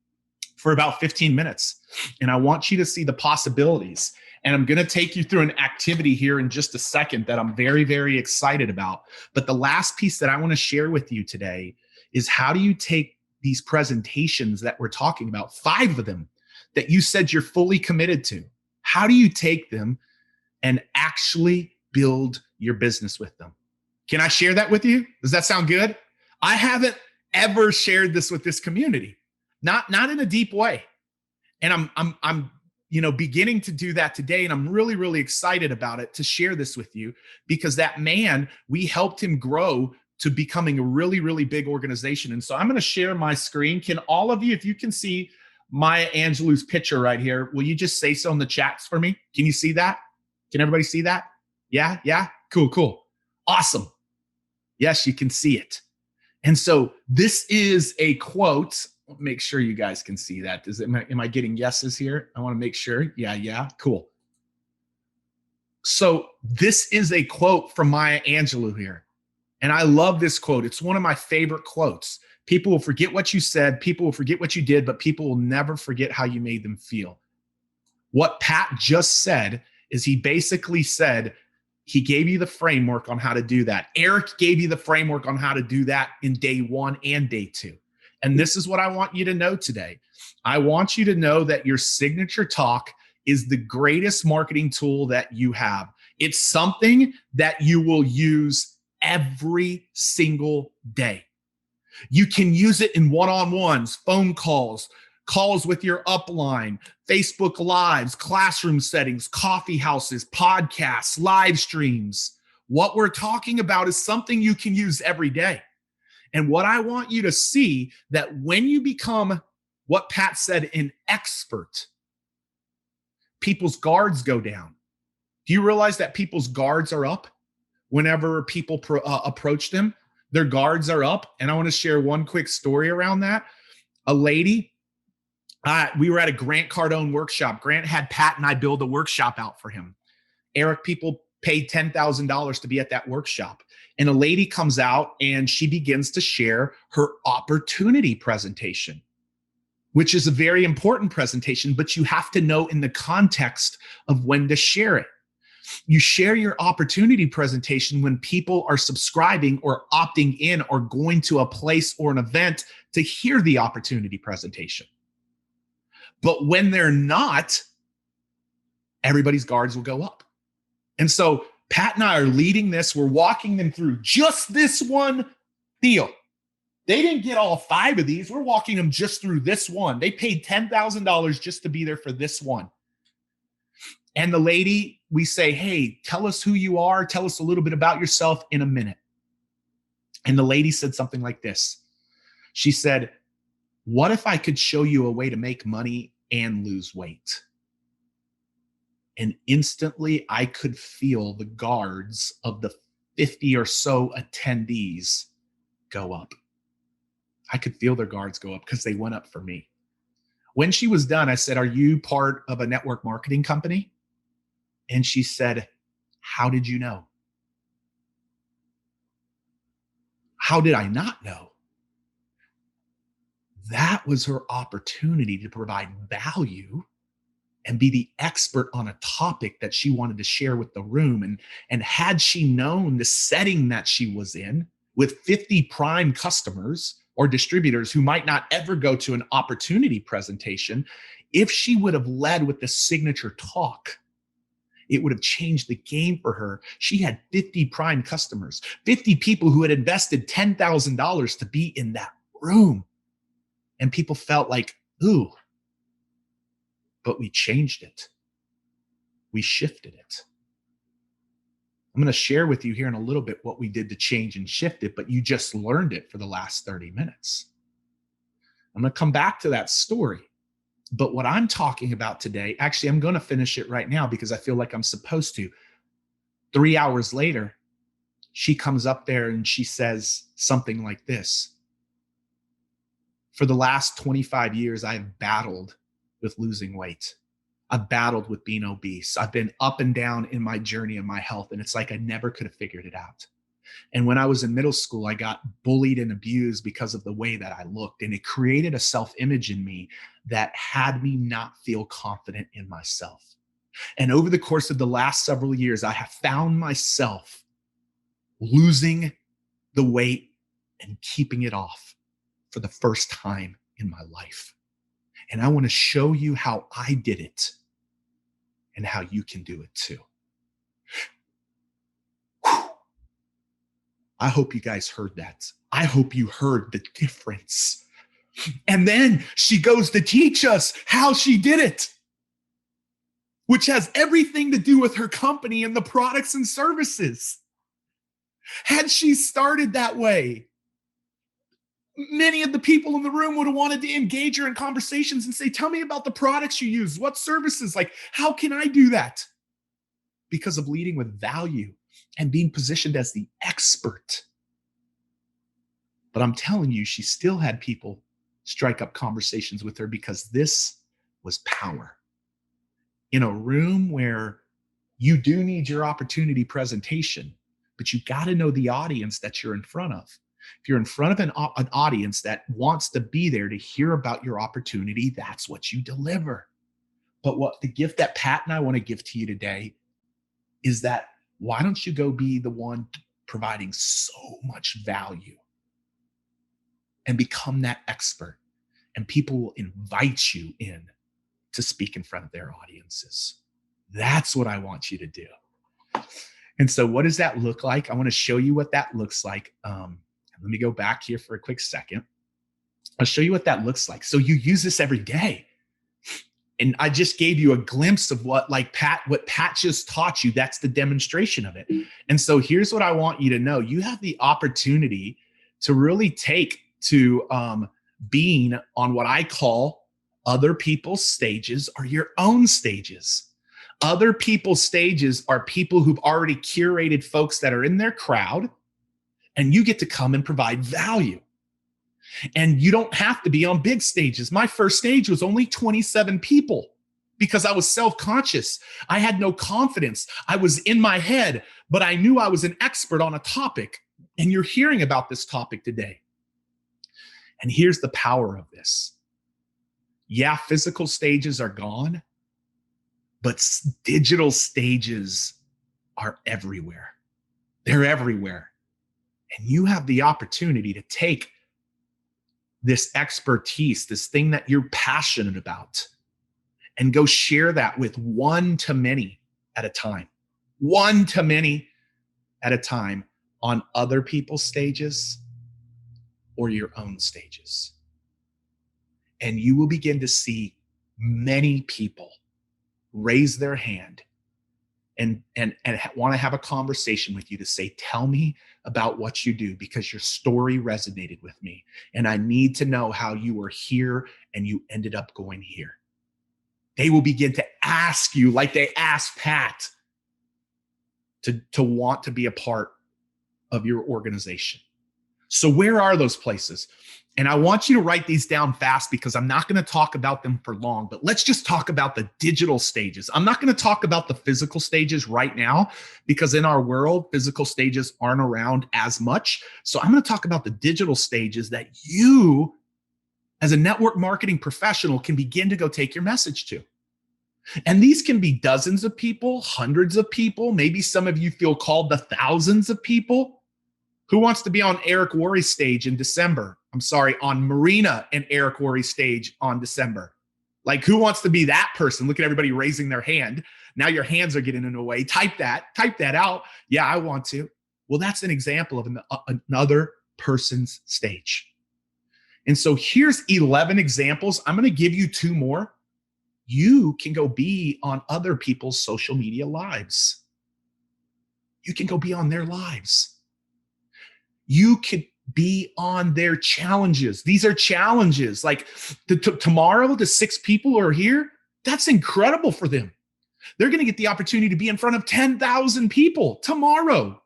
for about 15 minutes, and I want you to see the possibilities. And I'm going to take you through an activity here in just a second that I'm very, very excited about. But the last piece that I want to share with you today is how do you take these presentations that we're talking about, 5 of them that you said you're fully committed to. How do you take them and actually build your business with them? Can I share that with you? Does that sound good? I haven't ever shared this with this community, not in a deep way. And I'm beginning to do that today. And I'm really, really excited about it to share this with you because that man, we helped him grow to becoming a really, really big organization. And so I'm going to share my screen. Can all of you, if you can see Maya Angelou's picture right here, will you just say so in the chats for me? Can you see that? Can everybody see that? Yeah. Cool. Awesome. Yes, you can see it. And so this is a quote. Make sure you guys can see that. Am I getting yeses here? I want to make sure. Yeah, cool. So this is a quote from Maya Angelou here. And I love this quote. It's one of my favorite quotes. People will forget what you said, people will forget what you did, but people will never forget how you made them feel. What Pat just said is he basically said, he gave you the framework on how to do that. Eric gave you the framework on how to do that in day 1 and day 2. And this is what I want you to know today. I want you to know that your signature talk is the greatest marketing tool that you have. It's something that you will use every single day. You can use it in one-on-ones, phone calls, calls with your upline, Facebook Lives, classroom settings, coffee houses, podcasts, live streams. What we're talking about is something you can use every day. And what I want you to see, that when you become, what Pat said, an expert, people's guards go down. Do you realize that people's guards are up whenever people approach them? Their guards are up. And I want to share one quick story around that. A lady, we were at a Grant Cardone workshop. Grant had Pat and I build a workshop out for him. Eric, people paid $10,000 to be at that workshop. And a lady comes out and she begins to share her opportunity presentation, which is a very important presentation, but you have to know in the context of when to share it. You share your opportunity presentation when people are subscribing or opting in or going to a place or an event to hear the opportunity presentation. But when they're not, everybody's guards will go up. And so Pat and I are leading this. We're walking them through just this one deal. They didn't get all 5 of these. We're walking them just through this one. They paid $10,000 just to be there for this one. And the lady, we say, hey, tell us who you are. Tell us a little bit about yourself in a minute. And the lady said something like this. She said, what if I could show you a way to make money and lose weight? And instantly I could feel the guards of the 50 or so attendees go up. I could feel their guards go up because they went up for me. When she was done, I said, are you part of a network marketing company? And she said, how did you know? How did I not know? That was her opportunity to provide value and be the expert on a topic that she wanted to share with the room. And had she known the setting that she was in with 50 prime customers or distributors who might not ever go to an opportunity presentation, if she would have led with the signature talk, it would have changed the game for her. She had 50 prime customers, 50 people who had invested $10,000 to be in that room. And people felt like, ooh, but we changed it. We shifted it. I'm going to share with you here in a little bit what we did to change and shift it, but you just learned it for the last 30 minutes. I'm going to come back to that story. But what I'm talking about today, actually, I'm going to finish it right now because I feel like I'm supposed to. 3 hours later, she comes up there and she says something like this. For the last 25 years, I've battled with losing weight. I've battled with being obese. I've been up and down in my journey of my health, and it's like I never could have figured it out. And when I was in middle school, I got bullied and abused because of the way that I looked, and it created a self-image in me that had me not feel confident in myself. And over the course of the last several years, I have found myself losing the weight and keeping it off for the first time in my life. And I want to show you how I did it and how you can do it too. Whew. I hope you guys heard that. I hope you heard the difference. And then she goes to teach us how she did it, which has everything to do with her company and the products and services. Had she started that way, many of the people in the room would have wanted to engage her in conversations and say, tell me about the products you use, what services, like, how can I do that? Because of leading with value, and being positioned as the expert. But I'm telling you, she still had people strike up conversations with her because this was power. In a room where you do need your opportunity presentation, but you got to know the audience that you're in front of. If you're in front of an audience that wants to be there to hear about your opportunity, that's what you deliver. But what the gift that Pat and I want to give to you today is that why don't you go be the one providing so much value and become that expert, and people will invite you in to speak in front of their audiences. That's what I want you to do. And so what does that look like? I want to show you what that looks like. Let me go back here for a quick second. I'll show you what that looks like. So you use this every day. And I just gave you a glimpse of what Pat just taught you. That's the demonstration of it. And so here's what I want you to know. You have the opportunity to really take to being on what I call other people's stages or your own stages. Other people's stages are people who've already curated folks that are in their crowd, and you get to come and provide value. And you don't have to be on big stages. My first stage was only 27 people because I was self-conscious. I had no confidence. I was in my head, but I knew I was an expert on a topic. And you're hearing about this topic today. And here's the power of this. Yeah, physical stages are gone, but digital stages are everywhere. They're everywhere. And you have the opportunity to take this expertise, this thing that you're passionate about, and go share that with one to many at a time. One to many at a time on other people's stages or your own stages. And you will begin to see many people raise their hand and want to have a conversation with you to say, tell me about what you do because your story resonated with me. And I need to know how you were here and you ended up going here. They will begin to ask you, like they asked Pat, to want to be a part of your organization. So where are those places? And I want you to write these down fast because I'm not going to talk about them for long, but let's just talk about the digital stages. I'm not going to talk about the physical stages right now because in our world, physical stages aren't around as much. So I'm going to talk about the digital stages that you, as a network marketing professional, can begin to go take your message to. And these can be dozens of people, hundreds of people. Maybe some of you feel called to thousands of people. Who wants to be on Eric Worre's stage in December? I'm sorry, on Marina and Eric Worre's stage on December. Like, who wants to be that person? Look at everybody raising their hand. Now your hands are getting in the way. Type that out. Yeah, I want to. Well, that's an example of another person's stage. And so here's 11 examples. I'm going to give you 2 more. You can go be on other people's social media lives. You can go be on their lives. You could be on their challenges. These are challenges. Like tomorrow, the 6 people who are here, that's incredible for them. They're going to get the opportunity to be in front of 10,000 people tomorrow.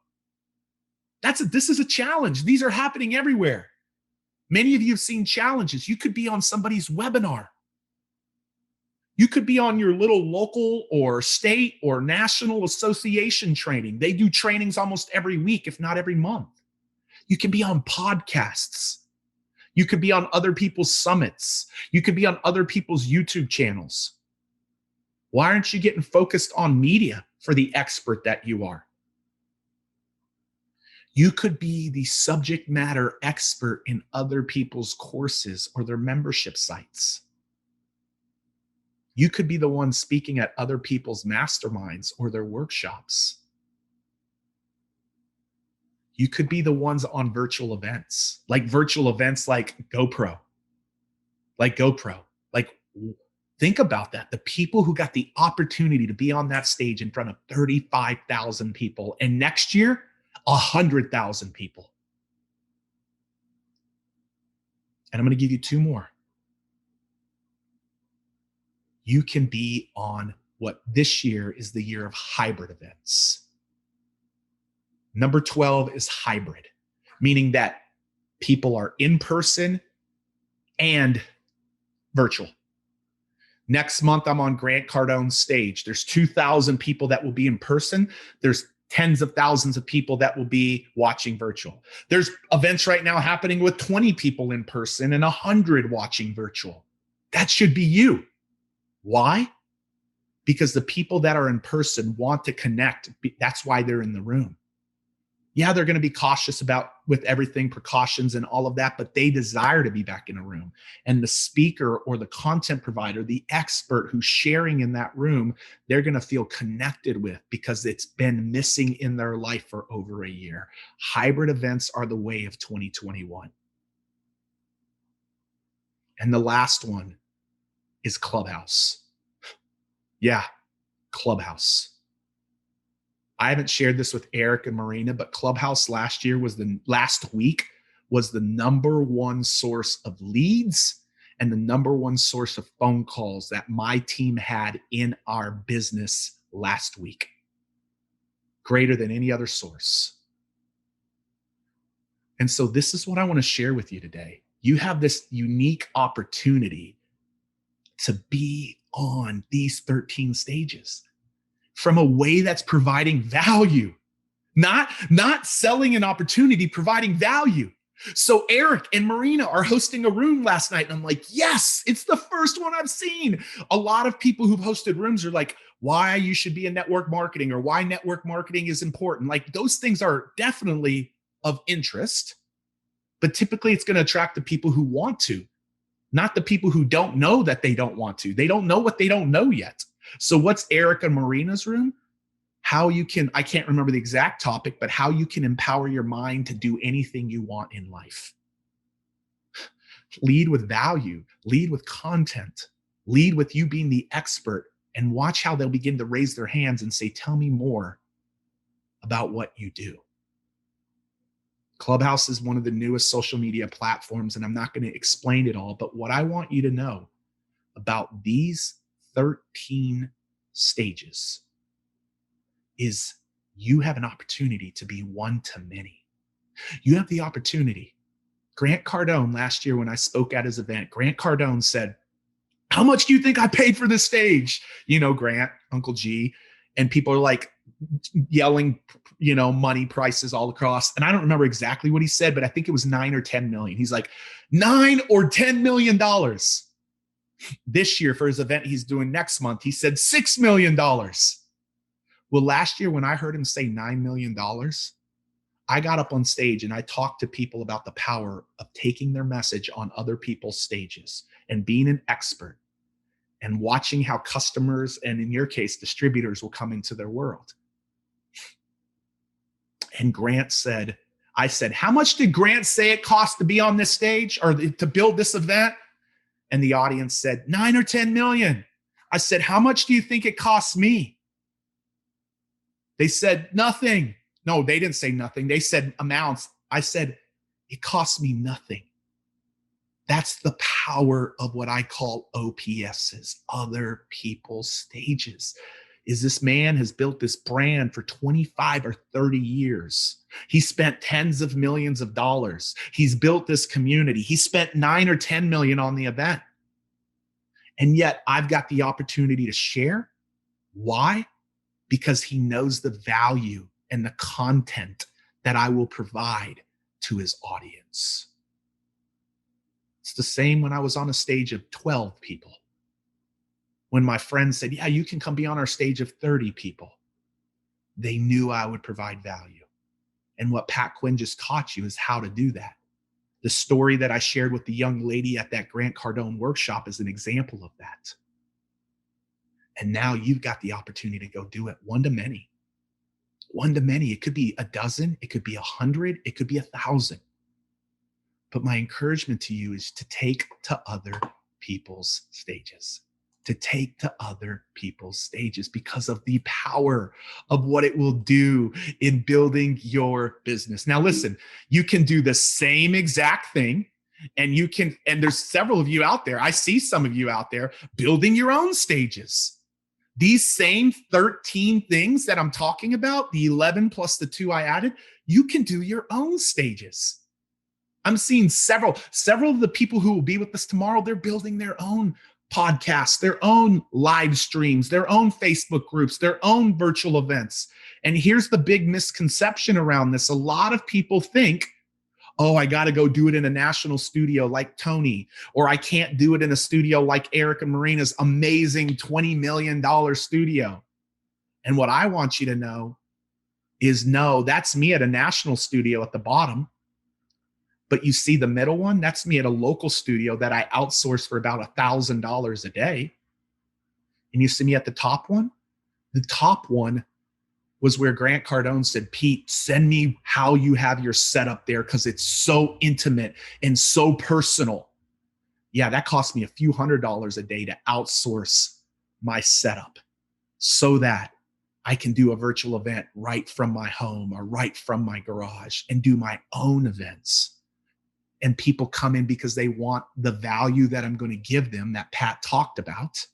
This is a challenge. These are happening everywhere. Many of you have seen challenges. You could be on somebody's webinar. You could be on your little local or state or national association training. They do trainings almost every week, if not every month. You can be on podcasts. You could be on other people's summits. You could be on other people's YouTube channels. Why aren't you getting focused on media for the expert that you are? You could be the subject matter expert in other people's courses or their membership sites. You could be the one speaking at other people's masterminds or their workshops. You could be the ones on virtual events like GoPro. Think about that. The people who got the opportunity to be on that stage in front of 35,000 people, and next year, 100,000 people. And I'm going to give you 2 more. You can be on what this year is the year of hybrid events. Number 12 is hybrid, meaning that people are in person and virtual. Next month, I'm on Grant Cardone's stage. There's 2,000 people that will be in person. There's tens of thousands of people that will be watching virtual. There's events right now happening with 20 people in person and 100 watching virtual. That should be you. Why? Because the people that are in person want to connect. That's why they're in the room. Yeah, they're going to be cautious with everything, precautions and all of that, but they desire to be back in a room. And the speaker or the content provider, the expert who's sharing in that room, they're going to feel connected with because it's been missing in their life for over a year. Hybrid events are the way of 2021. And the last one is Clubhouse. Yeah, Clubhouse. I haven't shared this with Eric and Marina, but Clubhouse last week was the number one source of leads and the number one source of phone calls that my team had in our business last week. Greater than any other source. And so this is what I want to share with you today. You have this unique opportunity to be on these 13 stages from a way that's providing value, not selling an opportunity, providing value. So Eric and Marina are hosting a room last night. And I'm like, yes, it's the first one I've seen. A lot of people who've hosted rooms are like, why you should be in network marketing or why network marketing is important. Like those things are definitely of interest, but typically it's going to attract the people who want to, not the people who don't know that they don't want to. They don't know what they don't know yet. So what's Eric and Marina's room? I can't remember the exact topic, but how you can empower your mind to do anything you want in life. Lead with value, lead with content, lead with you being the expert, and watch how they'll begin to raise their hands and say, tell me more about what you do. Clubhouse is one of the newest social media platforms, and I'm not going to explain it all, but what I want you to know about these 13 stages is you have an opportunity to be one to many. You have the opportunity. Grant Cardone, last year when I spoke at his event, Grant Cardone said, how much do you think I paid for this stage? You know, Grant, Uncle G, and people are like yelling, money prices all across. And I don't remember exactly what he said, but I think it was 9 or 10 million. He's like, $9 or $10 million. This year for his event he's doing next month, he said $6 million. Well, last year when I heard him say $9 million, I got up on stage and I talked to people about the power of taking their message on other people's stages and being an expert and watching how customers, and in your case, distributors, will come into their world. And Grant said, I said, how much did Grant say it cost to be on this stage or to build this event? And the audience said, 9 or 10 million. I said, how much do you think it costs me? They said, nothing. No, they didn't say nothing. They said amounts. I said, it costs me nothing. That's the power of what I call OPSs, other people's stages. Is this man has built this brand for 25 or 30 years. He spent tens of millions of dollars. He's built this community. He spent 9 or 10 million on the event. And yet I've got the opportunity to share. Why? Because he knows the value and the content that I will provide to his audience. It's the same when I was on a stage of 12 people. When my friends said, yeah, you can come be on our stage of 30 people. They knew I would provide value. And what Pat Quinn just taught you is how to do that. The story that I shared with the young lady at that Grant Cardone workshop is an example of that. And now you've got the opportunity to go do it one to many. One to many. It could be a dozen, it could be 100, it could be 1,000. But my encouragement to you is to take to other people's stages. To take to other people's stages because of the power of what it will do in building your business. Now, listen, you can do the same exact thing and there's several of you out there. I see some of you out there building your own stages. These same 13 things that I'm talking about, the 11 plus the 2 I added, you can do your own stages. I'm seeing several of the people who will be with us tomorrow, they're building their own podcasts, their own live streams, their own Facebook groups, their own virtual events. And here's the big misconception around this. A lot of people think, oh, I got to go do it in a national studio like Tony, or I can't do it in a studio like Eric and Marina's amazing $20 million studio. And what I want you to know is, no, that's me at a national studio at the bottom. But you see the middle one, that's me at a local studio that I outsource for about $1,000 a day. And you see me at the top one was where Grant Cardone said, Pete, send me how you have your setup there because it's so intimate and so personal. Yeah, that cost me a few $100s a day to outsource my setup so that I can do a virtual event right from my home or right from my garage and do my own events. And people come in because they want the value that I'm going to give them that Pat talked about.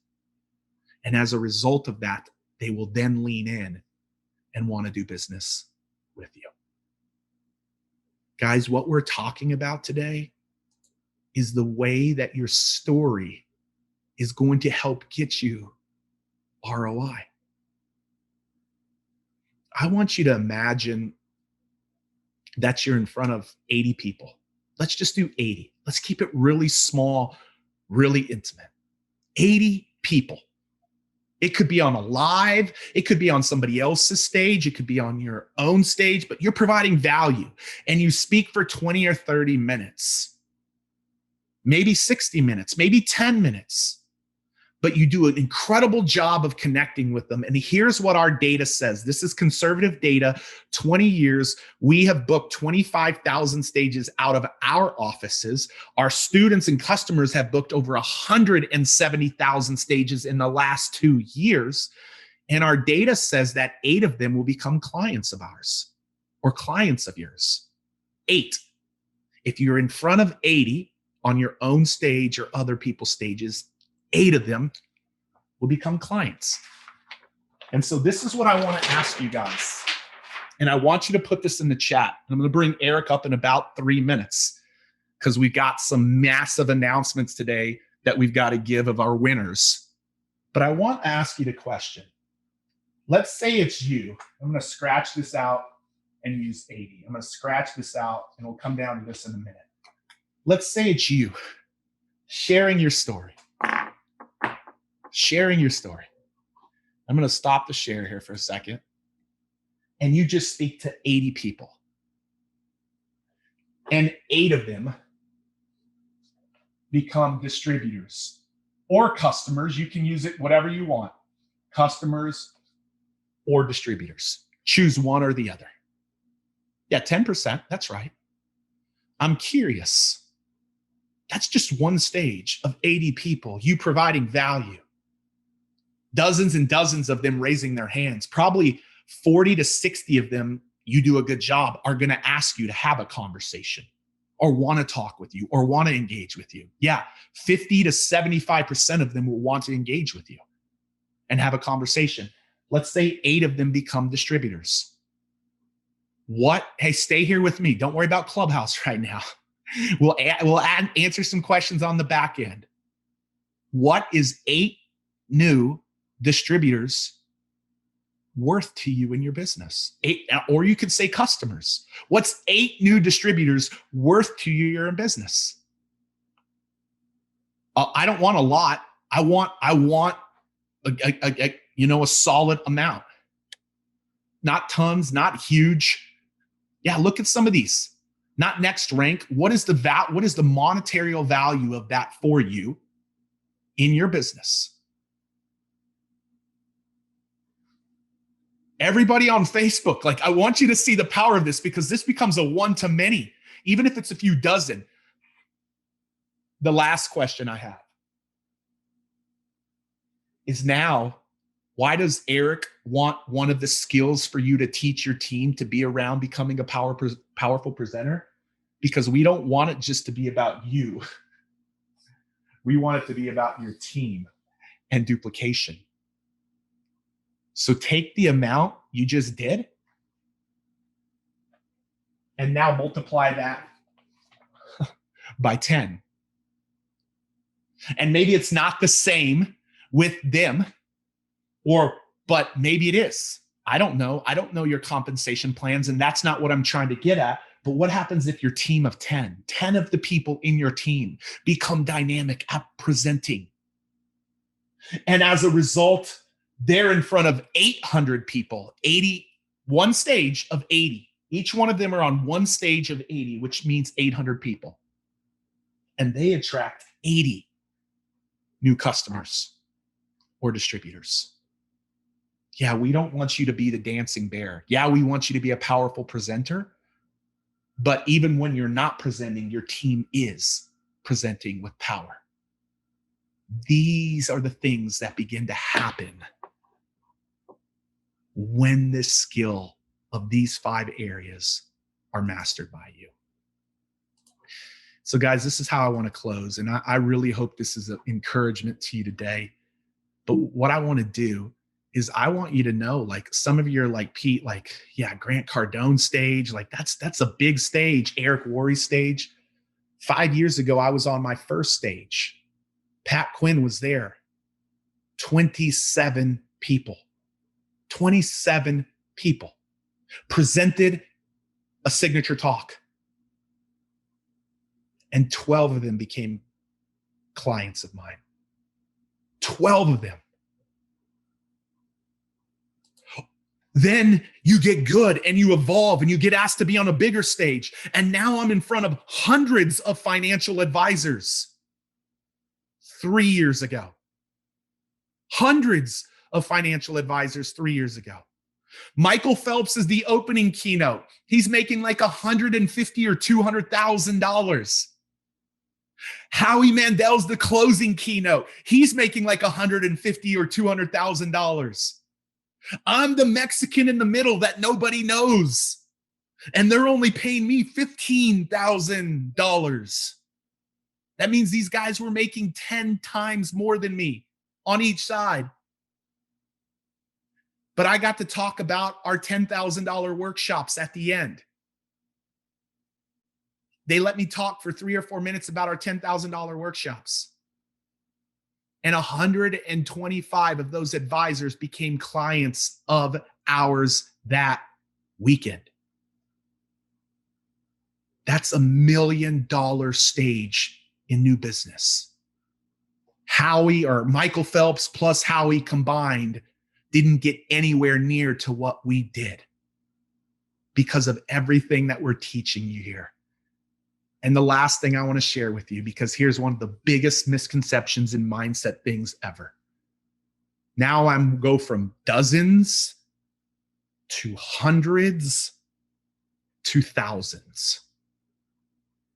And as a result of that, they will then lean in and want to do business with you. Guys, what we're talking about today is the way that your story is going to help get you ROI. I want you to imagine that you're in front of 80 people. Let's just do 80. Let's keep it really small, really intimate. 80 people. It could be on a live, it could be on somebody else's stage, it could be on your own stage, but you're providing value and you speak for 20 or 30 minutes, maybe 60 minutes, maybe 10 minutes, but you do an incredible job of connecting with them. And here's what our data says. This is conservative data, 20 years. We have booked 25,000 stages out of our offices. Our students and customers have booked over 170,000 stages in the last 2 years. And our data says that 8 of them will become clients of ours or clients of yours. 8. If you're in front of 80 on your own stage or other people's stages, 8 of them will become clients. And so this is what I want to ask you guys. And I want you to put this in the chat. I'm going to bring Eric up in about 3 minutes because we've got some massive announcements today that we've got to give of our winners. But I want to ask you the question. Let's say it's you. I'm going to scratch this out and use 80. I'm going to scratch this out and we'll come down to this in a minute. Let's say it's you sharing your story. Sharing your story. I'm going to stop the share here for a second. And you just speak to 80 people. And 8 of them become distributors or customers. You can use it whatever you want. Customers or distributors. Choose one or the other. Yeah, 10%. That's right. I'm curious. That's just one stage of 80 people, you providing value. Dozens and dozens of them raising their hands. Probably 40 to 60 of them, you do a good job, are going to ask you to have a conversation or want to talk with you or want to engage with you. Yeah, 50 to 75% of them will want to engage with you and have a conversation. Let's say 8 of them become distributors. What? Hey, stay here with me. Don't worry about Clubhouse right now. We'll answer some questions on the back end. What is 8 new distributors worth to you in your business? 8, or you could say customers. What's 8 new distributors worth to you in your business? I don't want a lot. I want a solid amount. Not tons, not huge. Yeah, look at some of these. Not next rank. What is the monetary value of that for you in your business? Everybody on Facebook, like, I want you to see the power of this because this becomes a one-to-many, even if it's a few dozen. The last question I have is now, why does Eric want one of the skills for you to teach your team to be around becoming a powerful presenter? Because we don't want it just to be about you. We want it to be about your team and duplication. So take the amount you just did and now multiply that by 10. And maybe it's not the same with them, but maybe it is. I don't know. I don't know your compensation plans, and that's not what I'm trying to get at. But what happens if your team of 10 of the people in your team become dynamic at presenting? And as a result, they're in front of 800 people, 80, one stage of 80. Each one of them are on one stage of 80, which means 800 people. And they attract 80 new customers or distributors. Yeah, we don't want you to be the dancing bear. Yeah, we want you to be a powerful presenter. But even when you're not presenting, your team is presenting with power. These are the things that begin to happen when this skill of these 5 areas are mastered by you. So guys, this is how I want to close. And I really hope this is an encouragement to you today. But what I want to do is I want you to know, like, some of you are like, Pete, like, yeah, Grant Cardone stage, like that's a big stage. Eric Worre stage. 5 years ago, I was on my first stage. Pat Quinn was there. 27 people. 27 people presented a signature talk. And 12 of them became clients of mine. 12 of them. Then you get good and you evolve and you get asked to be on a bigger stage. And now I'm in front of hundreds of financial advisors. 3 years ago. Hundreds of financial advisors 3 years ago. Michael Phelps is the opening keynote. He's making like $150,000 or $200,000. Howie Mandel's the closing keynote. He's making like $150,000 or $200,000. I'm the Mexican in the middle that nobody knows. And they're only paying me $15,000. That means these guys were making 10 times more than me on each side. But I got to talk about our $10,000 workshops at the end. They let me talk for 3 or 4 minutes about our $10,000 workshops. And 125 of those advisors became clients of ours that weekend. That's $1 million stage in new business. Howie, or Michael Phelps plus Howie combined, didn't get anywhere near to what we did because of everything that we're teaching you here. And the last thing I want to share with you, because here's one of the biggest misconceptions in mindset things ever. Now I'm go from dozens to hundreds to thousands.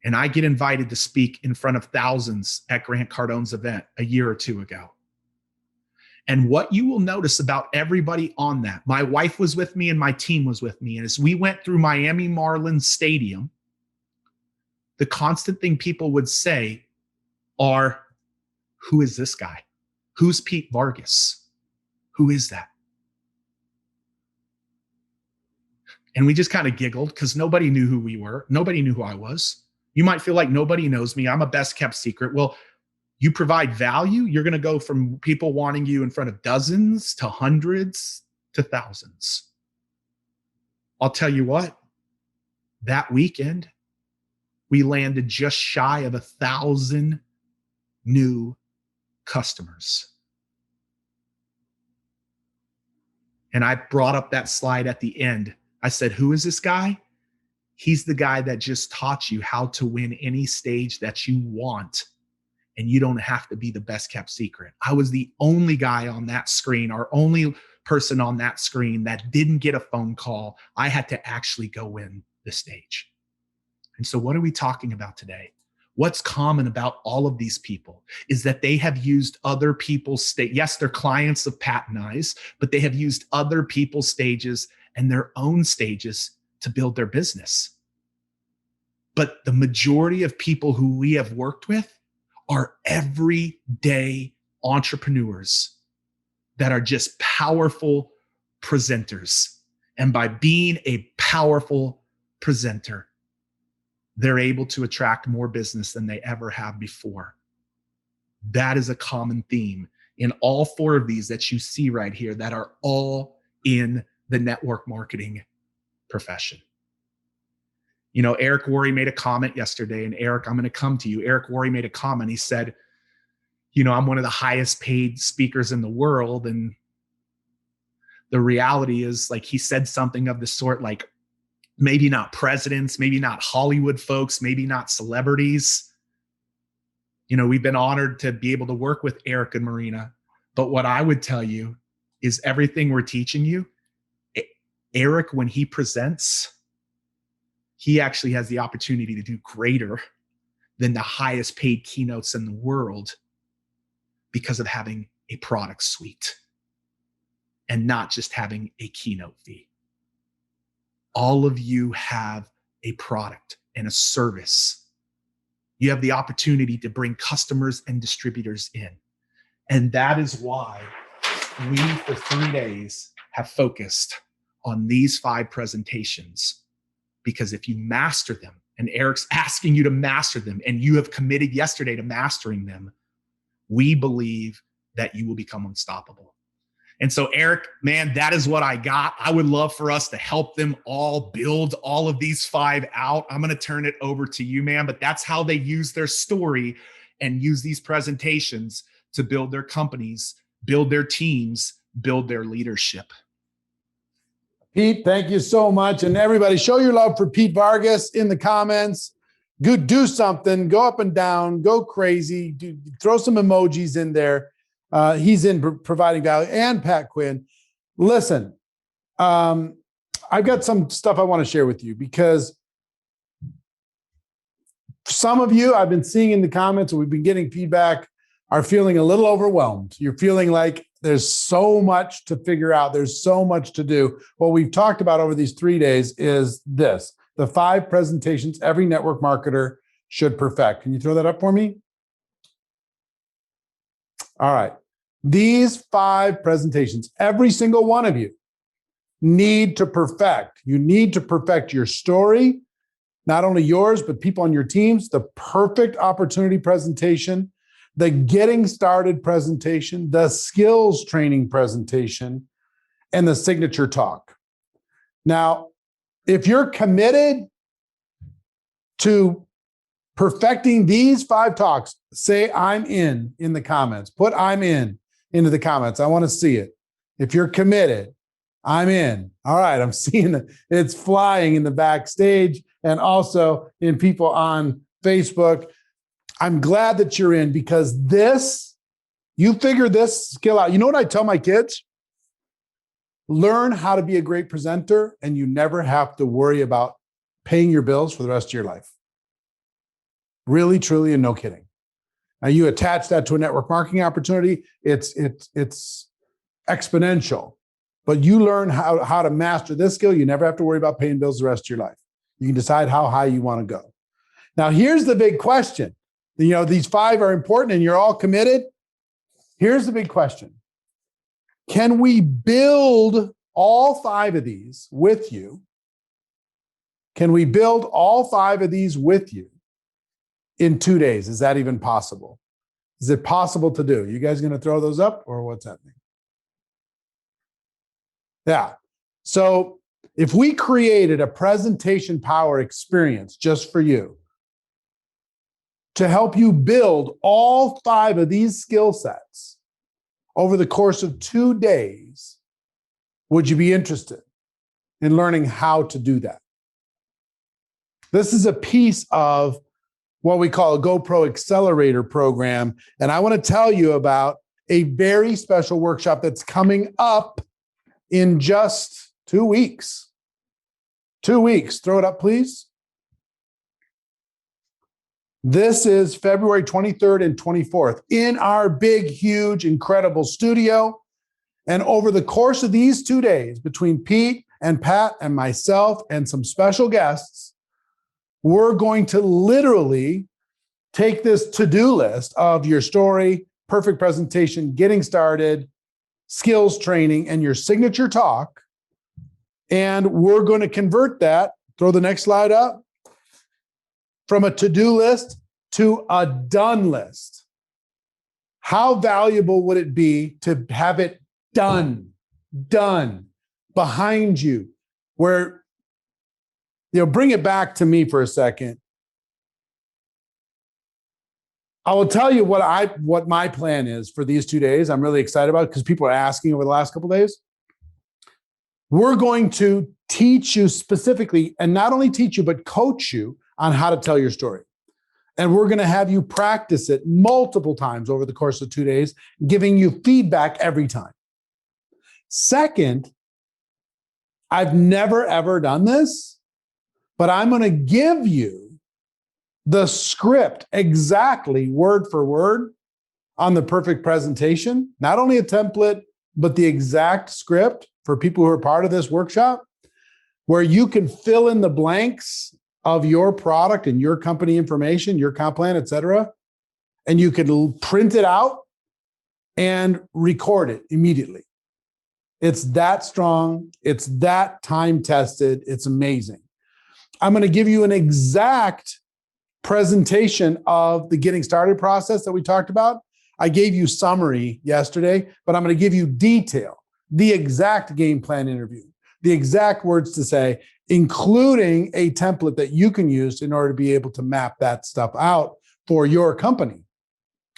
And I get invited to speak in front of thousands at Grant Cardone's event a year or 2 ago. And what you will notice about everybody on that, my wife was with me and my team was with me. And as we went through Miami Marlins Stadium, the constant thing people would say are, who is this guy? Who's Pete Vargas? Who is that? And we just kind of giggled because nobody knew who we were. Nobody knew who I was. You might feel like nobody knows me. I'm a best kept secret. Well, you provide value. You're going to go from people wanting you in front of dozens to hundreds to thousands. I'll tell you what, that weekend, we landed just shy of 1,000 new customers. And I brought up that slide at the end. I said, who is this guy? He's the guy that just taught you how to win any stage that you want. And you don't have to be the best kept secret. I was the only guy on that screen, or only person on that screen that didn't get a phone call. I had to actually go win the stage. And so what are we talking about today? What's common about all of these people is that they have used other people's stage. Yes, they're clients of Pat and I's, but they have used other people's stages and their own stages to build their business. But the majority of people who we have worked with are everyday entrepreneurs that are just powerful presenters. And by being a powerful presenter, they're able to attract more business than they ever have before. That is a common theme in all four of these that you see right here that are all in the network marketing profession. You know, Eric Worre made a comment yesterday, and Eric, I'm going to come to you. Eric Worre made a comment. He said, you know, I'm one of the highest paid speakers in the world. And the reality is, like, he said something of the sort, like, maybe not presidents, maybe not Hollywood folks, maybe not celebrities. You know, we've been honored to be able to work with Eric and Marina. But what I would tell you is everything we're teaching you, Eric, when he presents, he actually has the opportunity to do greater than the highest paid keynotes in the world because of having a product suite and not just having a keynote fee. All of you have a product and a service. You have the opportunity to bring customers and distributors in. And that is why we, for 3 days, have focused on these 5 presentations. Because if you master them, and Eric's asking you to master them, and you have committed yesterday to mastering them, we believe that you will become unstoppable. And so, Eric, man, that is what I got. I would love for us to help them all build all of these 5 out. I'm going to turn it over to you, man, but that's how they use their story and use these presentations to build their companies, build their teams, build their leadership. Pete, thank you so much. And everybody, show your love for Pete Vargas in the comments. Go do something, go up and down, go crazy, throw some emojis in there. He's in providing value, and Pat Quinn. Listen, I've got some stuff I want to share with you, because some of you I've been seeing in the comments, and we've been getting feedback, are feeling a little overwhelmed. You're feeling like there's so much to figure out. There's so much to do. What we've talked about over these 3 days is this: the 5 presentations every network marketer should perfect. Can you throw that up for me? All right. These 5 presentations, every single one of you need to perfect. You need to perfect your story, not only yours, but people on your teams, the perfect opportunity presentation, the getting started presentation, the skills training presentation, and the signature talk. Now, if you're committed to perfecting these 5 talks, say I'm in the comments. Put I'm in into the comments. I want to see it. If you're committed, I'm in. All right, I'm seeing it's flying in the backstage and also in people on Facebook. I'm glad that you're in, because you figure this skill out. You know what I tell my kids? Learn how to be a great presenter, and you never have to worry about paying your bills for the rest of your life. Really, truly, and no kidding. Now, you attach that to a network marketing opportunity, it's exponential. But you learn how to master this skill, you never have to worry about paying bills the rest of your life. You can decide how high you want to go. Now, here's the big question. You know, these 5 are important and you're all committed. Here's the big question. Can we build all 5 of these with you? Can we build all 5 of these with you in 2 days? Is that even possible? Is it possible to do? You guys going to throw those up, or what's happening? Yeah. So if we created a presentation power experience just for you, to help you build all 5 of these skill sets over the course of 2 days, would you be interested in learning how to do that? This is a piece of what we call a GoPro Accelerator program. And I want to tell you about a very special workshop that's coming up in just 2 weeks. 2 weeks. Throw it up, please. This is February 23rd and 24th in our big, huge, incredible studio. And over the course of these 2 days, between Pete and Pat and myself and some special guests, we're going to literally take this to-do list of your story, perfect presentation, getting started, skills training, and your signature talk, And we're going to convert that, throw the next slide up, from a to-do list to a done list. How valuable would it be to have it done behind you, where, bring it back to me for a second. I will tell you what my plan is for these 2 days. I'm really excited about it because people are asking over the last couple of days. We're going to teach you specifically, and not only teach you, but coach you on how to tell your story. And we're going to have you practice it multiple times over the course of 2 days, giving you feedback every time. Second, I've never, ever done this, but I'm going to give you the script exactly word for word on the perfect presentation, not only a template, but the exact script for people who are part of this workshop, where you can fill in the blanks of your product and your company information, your comp plan, et cetera, and you can print it out and record it immediately. It's that strong. It's that time tested. It's amazing. I'm going to give you an exact presentation of the getting started process that we talked about. I gave you summary yesterday, but I'm going to give you detail, the exact game plan interview, the exact words to say, including a template that you can use in order to be able to map that stuff out for your company.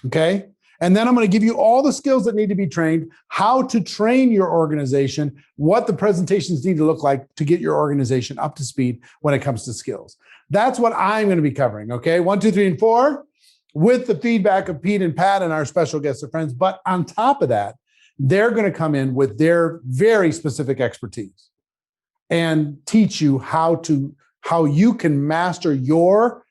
Okay. And then I'm going to give you all the skills that need to be trained, how to train your organization, what the presentations need to look like to get your organization up to speed when it comes to skills. That's what I'm going to be covering. Okay. 1, 2, 3, and 4, with the feedback of Pete and Pat and our special guests and friends. But on top of that, they're going to come in with their very specific expertise and teach you how you can master your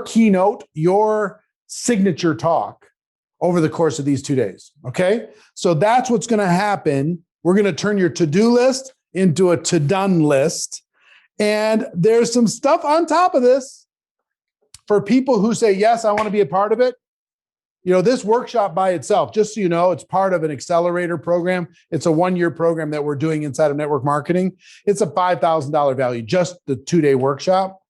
keynote, your signature talk over the course of these 2 days. Okay. So that's what's going to happen. We're going to turn your to-do list into a to-done list. And there's some stuff on top of this for people who say, yes, I want to be a part of it. This workshop by itself, just so you know, it's part of an accelerator program. It's a 1-year program that we're doing inside of network marketing. It's a $5,000 value, just the 2-day workshop.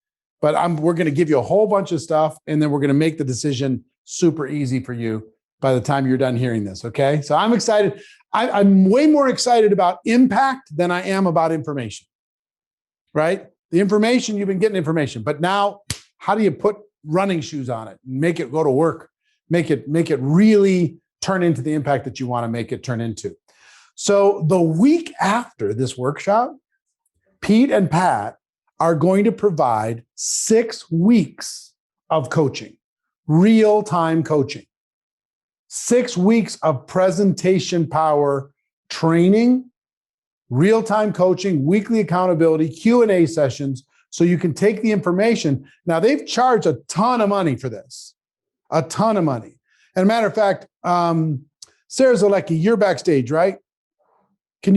But we're going to give you a whole bunch of stuff, and then we're going to make the decision super easy for you by the time you're done hearing this. Okay. So I'm excited. I'm way more excited about impact than I am about information, right? The information, you've been getting information, but now how do you put running shoes on it and make it go to work? Make it really turn into the impact that you want to make it turn into. So the week after this workshop, Pete and Pat are going to provide 6 weeks of coaching, real-time coaching, 6 weeks of presentation power training, real-time coaching, weekly accountability, Q&A sessions, so you can take the information. Now, they've charged a ton of money for this, a ton of money. And a matter of fact, Sarah Zalecki, you're backstage, right? Can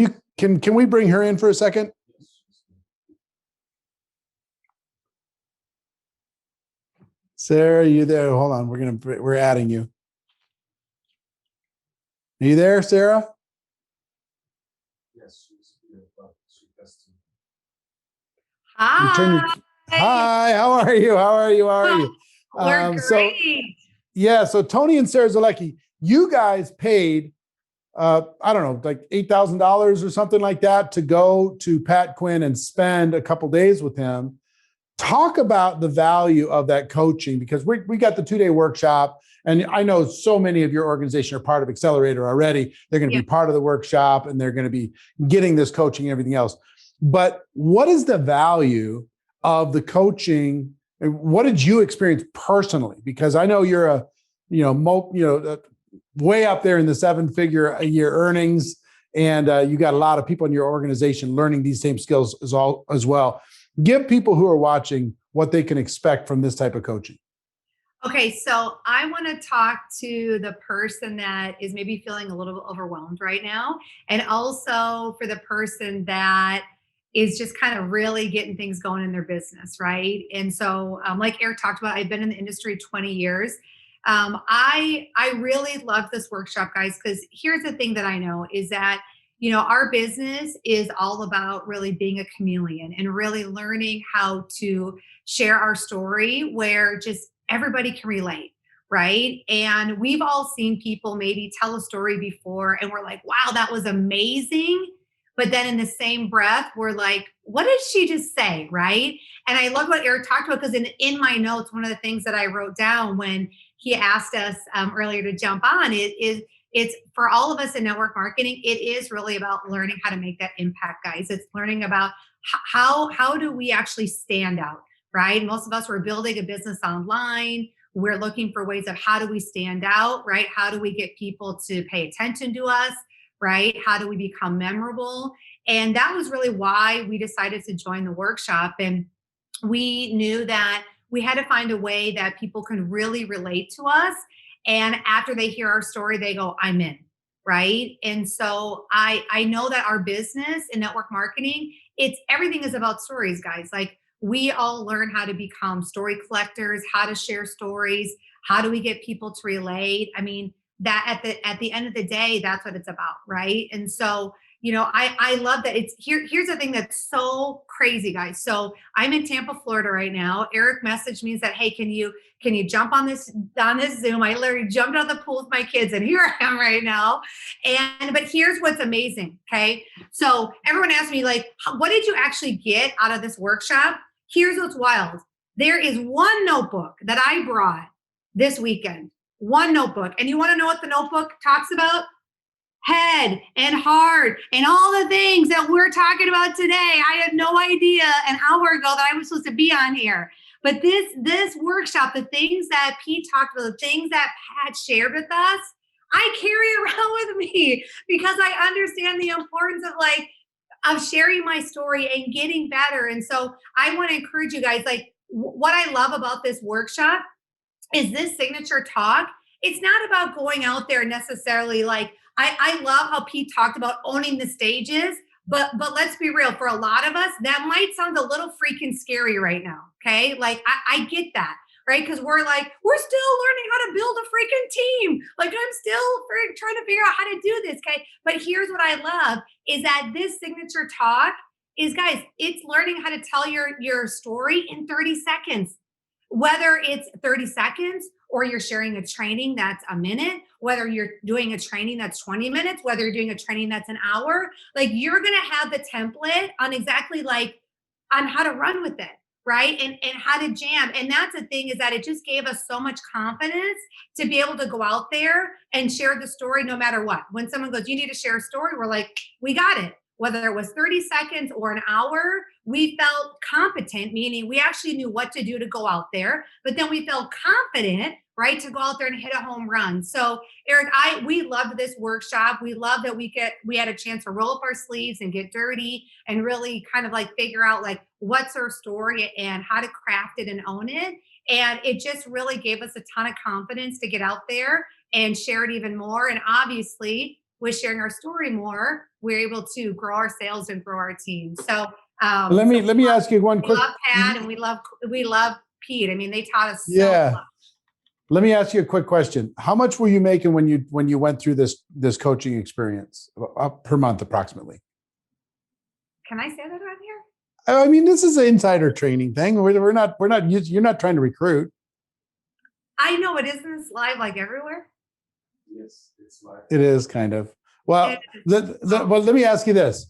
we bring her in for a second? Sarah, you there? Hold on. We're adding you. Are you there, Sarah? Yes. Hi. Hi. How are you? We're great. So Tony and Sarah Zalecki, you guys paid, I don't know, like $8,000 or something like that to go to Pat Quinn and spend a couple days with him. Talk about the value of that coaching, because we got the 2-day workshop, and I know so many of your organization are part of Accelerator already. They're going to be part of the workshop, and they're going to be getting this coaching and everything else. But what is the value of the coaching? And what did you experience personally? Because I know you're way up there in the 7-figure a year earnings, and you got a lot of people in your organization learning these same skills as well. Give people who are watching what they can expect from this type of coaching. Okay, so I want to talk to the person that is maybe feeling a little bit overwhelmed right now, and also for the person that is just kind of really getting things going in their business, right? And so, like Eric talked about, I've been in the industry 20 years. I really love this workshop, guys, because here's the thing that I know is that our business is all about really being a chameleon and really learning how to share our story where just everybody can relate. Right. And we've all seen people maybe tell a story before and we're like, wow, that was amazing. But then in the same breath, we're like, what did she just say? Right. And I love what Eric talked about because in my notes, one of the things that I wrote down when he asked us earlier to jump on is it's for all of us in network marketing. It is really about learning how to make that impact, guys. It's learning about how do we actually stand out, right? Most of us were building a business online. We're looking for ways of how do we stand out, right? How do we get people to pay attention to us, right? How do we become memorable? And that was really why we decided to join the workshop. And we knew that we had to find a way that people can really relate to us. And after they hear our story, they go, I'm in, right? And so I know that our business in network marketing, everything is about stories, guys. Like we all learn how to become story collectors, how to share stories, how do we get people to relate? I mean, that at the end of the day, that's what it's about, right? And so, I love that it's here's the thing that's so crazy, guys. So I'm in Tampa, Florida right now. Eric messaged me and said, hey, can you jump on this Zoom? I literally jumped out of the pool with my kids and here I am right now. But here's what's amazing. Okay. So everyone asked me like, what did you actually get out of this workshop? Here's what's wild. There is one notebook that I brought this weekend, one notebook. And you want to know what the notebook talks about? Head and heart and all the things that we're talking about today. I had no idea an hour ago that I was supposed to be on here. But this workshop, the things that Pete talked about, the things that Pat shared with us, I carry around with me because I understand the importance of sharing my story and getting better. And so I want to encourage you guys, like what I love about this workshop is this signature talk. It's not about going out there necessarily like, I love how Pete talked about owning the stages, but let's be real. For a lot of us, that might sound a little freaking scary right now. Okay. Like I get that, right? Because we're still learning how to build a freaking team. Like I'm still trying to figure out how to do this. Okay. But here's what I love is that this signature talk is, guys, it's learning how to tell your story in 30 seconds. Whether it's 30 seconds or you're sharing a training that's a minute, whether you're doing a training that's 20 minutes, whether you're doing a training that's an hour, like you're going to have the template on exactly on how to run with it, right? And how to jam. And that's the thing is that it just gave us so much confidence to be able to go out there and share the story no matter what. When someone goes, you need to share a story, we're like, we got it. Whether it was 30 seconds or an hour, we felt competent, meaning we actually knew what to do to go out there, but then we felt confident, right, to go out there and hit a home run. So Eric, we loved this workshop. We loved that we had a chance to roll up our sleeves and get dirty and really kind of figure out what's our story and how to craft it and own it. And it just really gave us a ton of confidence to get out there and share it even more. And obviously, with sharing our story more, we're able to grow our sales and grow our team. So let me ask you one quick. We love Pat and we love Pete. I mean, they taught us so much. Let me ask you a quick question. How much were you making when you went through this coaching experience per month approximately? Can I say that on here? I mean, this is an insider training thing. You're not trying to recruit. I know it isn't live like everywhere. Yes, it's live. It is kind of. Well, well, let me ask you this.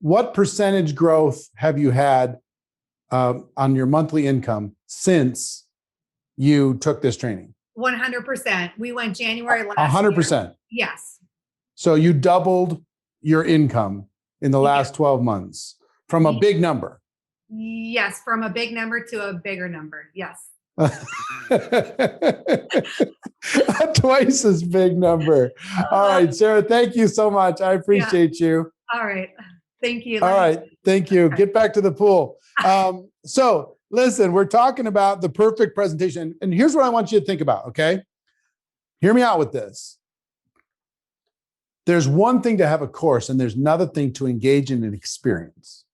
What percentage growth have you had on your monthly income since you took this training? 100%. We went January last 100%. year. Yes. So you doubled your income in the last 12 months from a big number. Yes, from a big number to a bigger number. Yes. Twice as big number. All right, Sarah, thank you so much. I appreciate you. All right. Thank you. All right. Thank you. Okay. Get back to the pool. So listen, we're talking about the perfect presentation. And here's what I want you to think about, okay? Hear me out with this. There's one thing to have a course, and there's another thing to engage in an experience.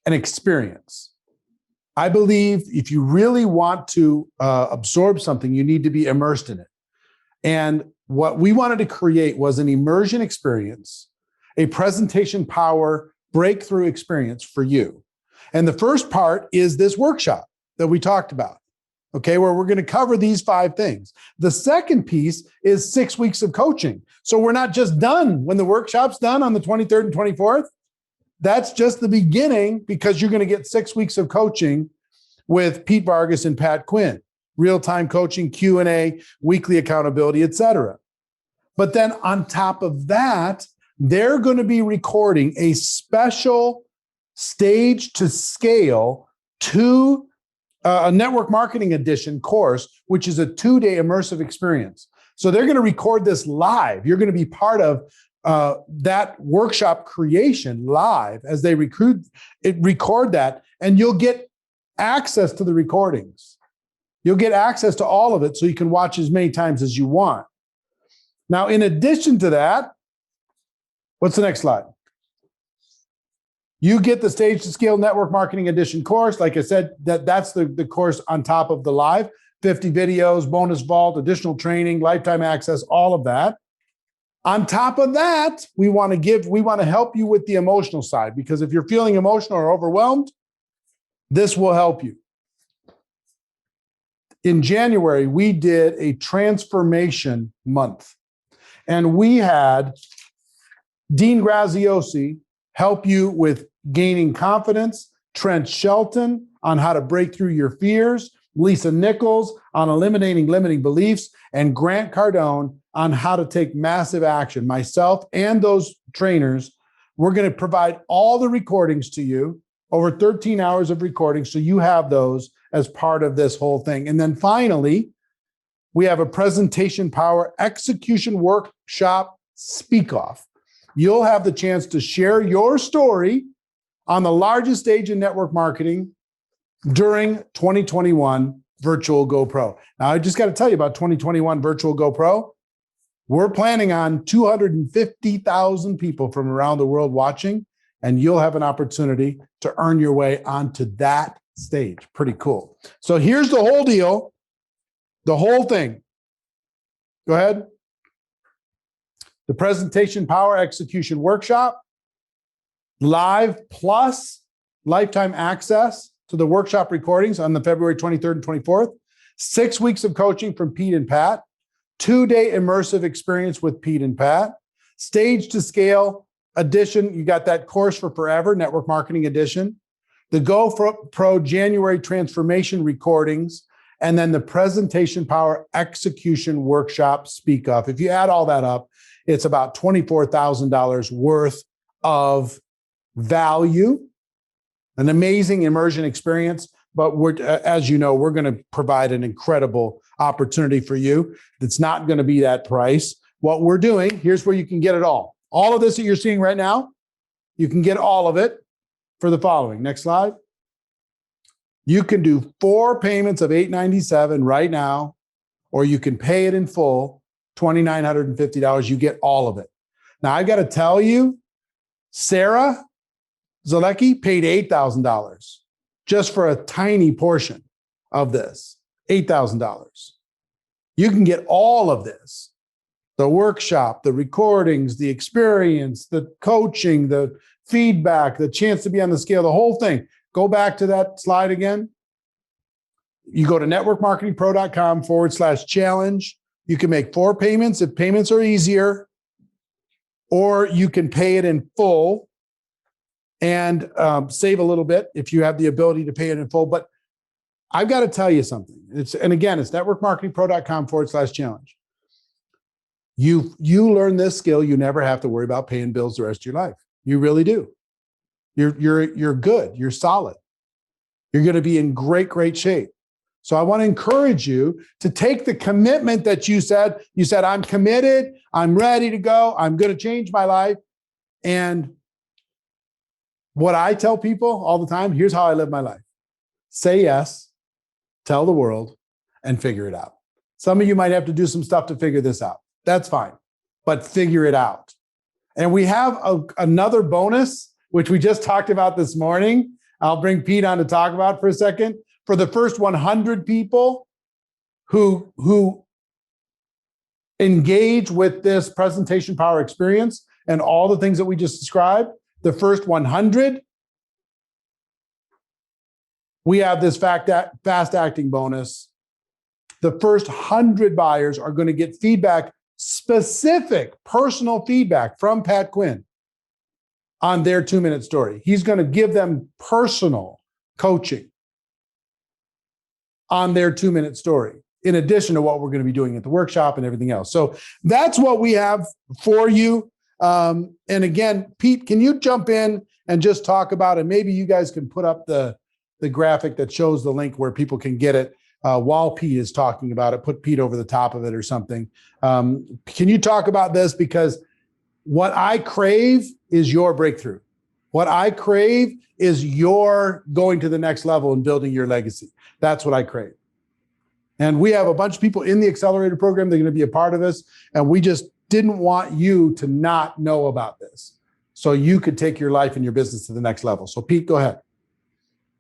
An experience. I believe if you really want to absorb something, you need to be immersed in it. And what we wanted to create was an immersion experience. a presentation power breakthrough experience for you. And the first part is this workshop that we talked about, okay, where we're going to cover these 5 things. The second piece is 6 weeks of coaching. So we're not just done when the workshop's done on the 23rd and 24th. That's just the beginning, because you're going to get 6 weeks of coaching with Pete Vargas and Pat Quinn, real-time coaching, Q&A, weekly accountability, etc. But then on top of that, they're going to be recording a special stage to scale a network marketing edition course, which is a 2-day immersive experience. So they're going to record this live. You're going to be part of that workshop creation live as they record that, and you'll get access to the recordings. You'll get access to all of it so you can watch as many times as you want. Now, in addition to that, what's the next slide? You get the Stage to Scale Network Marketing Edition course. Like I said, that's the course on top of the live. 50 videos, bonus vault, additional training, lifetime access, all of that. On top of that, we want to help you with the emotional side, because if you're feeling emotional or overwhelmed, this will help you. In January, we did a transformation month, and we had Dean Graziosi help you with gaining confidence, Trent Shelton on how to break through your fears, Lisa Nichols on eliminating limiting beliefs, and Grant Cardone on how to take massive action. Myself and those trainers, we're going to provide all the recordings to you, over 13 hours of recording, so you have those as part of this whole thing. And then finally, we have a presentation power execution workshop speak off. You'll have the chance to share your story on the largest stage in network marketing during 2021 Virtual GoPro. Now, I just got to tell you about 2021 Virtual GoPro. We're planning on 250,000 people from around the world watching, and you'll have an opportunity to earn your way onto that stage. Pretty cool. So here's the whole deal, the whole thing. Go ahead. The Presentation Power Execution Workshop, live plus lifetime access to the workshop recordings on the February 23rd and 24th, 6 weeks of coaching from Pete and Pat, 2-day immersive experience with Pete and Pat, Stage to Scale edition. You got that course for forever, Network Marketing Edition, the GoPro January transformation recordings, and then the Presentation Power Execution Workshop Speak Off. If you add all that up, it's about $24,000 worth of value, an amazing immersion experience. But as you know, we're going to provide an incredible opportunity for you. It's not going to be that price. What we're doing, here's where you can get it all. All of this that you're seeing right now, you can get all of it for the following. Next slide. You can do 4 payments of $897 right now, or you can pay it in full, $2,950. You get all of it. Now, I've got to tell you, Sarah Zalecki paid $8,000 just for a tiny portion of this, $8,000. You can get all of this, the workshop, the recordings, the experience, the coaching, the feedback, the chance to be on the scale, the whole thing. Go back to that slide again. You go to networkmarketingpro.com/challenge. You can make 4 payments if payments are easier, or you can pay it in full and save a little bit if you have the ability to pay it in full. But I've got to tell you something. It's networkmarketingpro.com/challenge. You learn this skill, you never have to worry about paying bills the rest of your life. You really do. You're good. You're solid. You're going to be in great shape. So I want to encourage you to take the commitment that you said, I'm committed. I'm ready to go. I'm going to change my life. And what I tell people all the time, here's how I live my life. Say yes, tell the world, and figure it out. Some of you might have to do some stuff to figure this out. That's fine, but figure it out. And we have another bonus, which we just talked about this morning. I'll bring Pete on to talk about for a second. For the first 100 people who engage with this presentation power experience, and all the things that we just described, the first 100, we have this fast acting bonus. The first 100 buyers are going to get feedback, specific personal feedback from Pat Quinn on their 2-minute story. He's going to give them personal coaching on their 2-minute story, in addition to what we're going to be doing at the workshop and everything else. So that's what we have for you. And again, Pete, can you jump in and just talk about it? Maybe you guys can put up the graphic that shows the link where people can get it while Pete is talking about it. Put Pete over the top of it or something. Can you talk about this? Because what I crave is your breakthrough. What I crave is your going to the next level and building your legacy. That's what I crave. And we have a bunch of people in the accelerator program. They're going to be a part of this. And we just didn't want you to not know about this, so you could take your life and your business to the next level. So Pete, go ahead.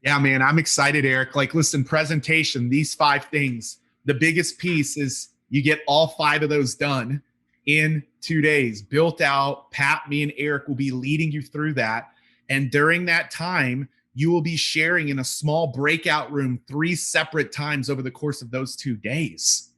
Yeah, man, I'm excited, Eric. Like, listen, presentation, these 5 things, the biggest piece is you get all 5 of those done in 2 days, built out. Pat, me, and Eric will be leading you through that. And during that time, you will be sharing in a small breakout room 3 separate times over the course of those 2 days.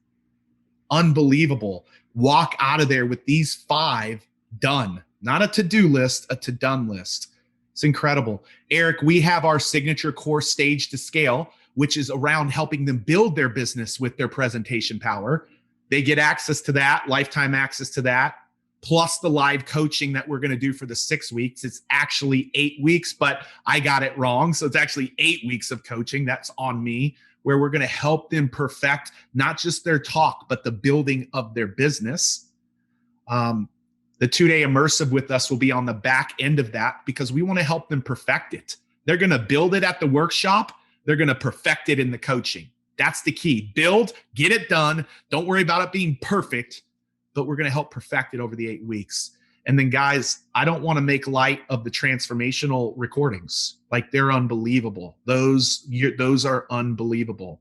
Unbelievable. Walk out of there with these 5 done. Not a to-do list, a to-done list. It's incredible. Eric, we have our signature course, Stage to Scale, which is around helping them build their business with their presentation power. They get access to that, lifetime access to that, plus the live coaching that we're going to do for the 6 weeks. It's actually 8 weeks, but I got it wrong. So it's actually 8 weeks of coaching. That's on me, where we're going to help them perfect not just their talk, but the building of their business. The 2-day immersive with us will be on the back end of that, because we want to help them perfect it. They're going to build it at the workshop. They're going to perfect it in the coaching. That's the key. Build, get it done. Don't worry about it being perfect, but we're going to help perfect it over the 8 weeks. And then, guys, I don't want to make light of the transformational recordings. Like, they're unbelievable. Those are unbelievable.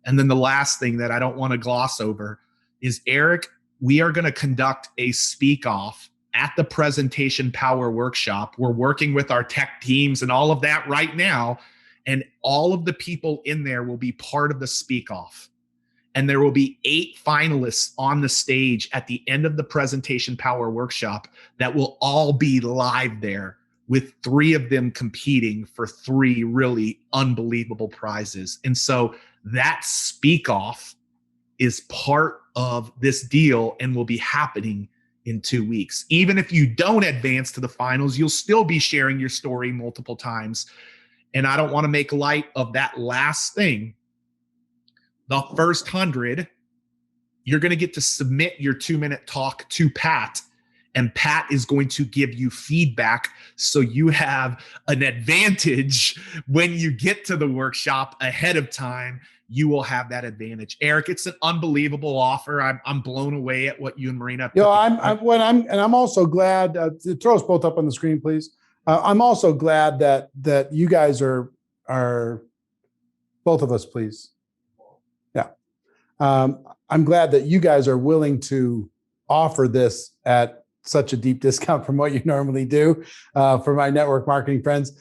And then the last thing that I don't want to gloss over is, Eric, we are going to conduct a speak off at the Presentation Power Workshop. We're working with our tech teams and all of that right now. And all of the people in there will be part of the speak off. And there will be 8 finalists on the stage at the end of the Presentation Power Workshop that will all be live there, with 3 of them competing for 3 really unbelievable prizes. And so that speak off is part of this deal and will be happening in 2 weeks. Even if you don't advance to the finals, you'll still be sharing your story multiple times. And I don't want to make light of that last thing. The first 100, you're going to get to submit your 2-minute talk to Pat, and Pat is going to give you feedback, so you have an advantage when you get to the workshop ahead of time. You will have that advantage. Eric, it's an unbelievable offer. I'm blown away at what you and Marina. I'm also glad. Throw us both up on the screen, please. I'm also glad that you guys are both of us, please. Yeah, I'm glad that you guys are willing to offer this at such a deep discount from what you normally do for my network marketing friends.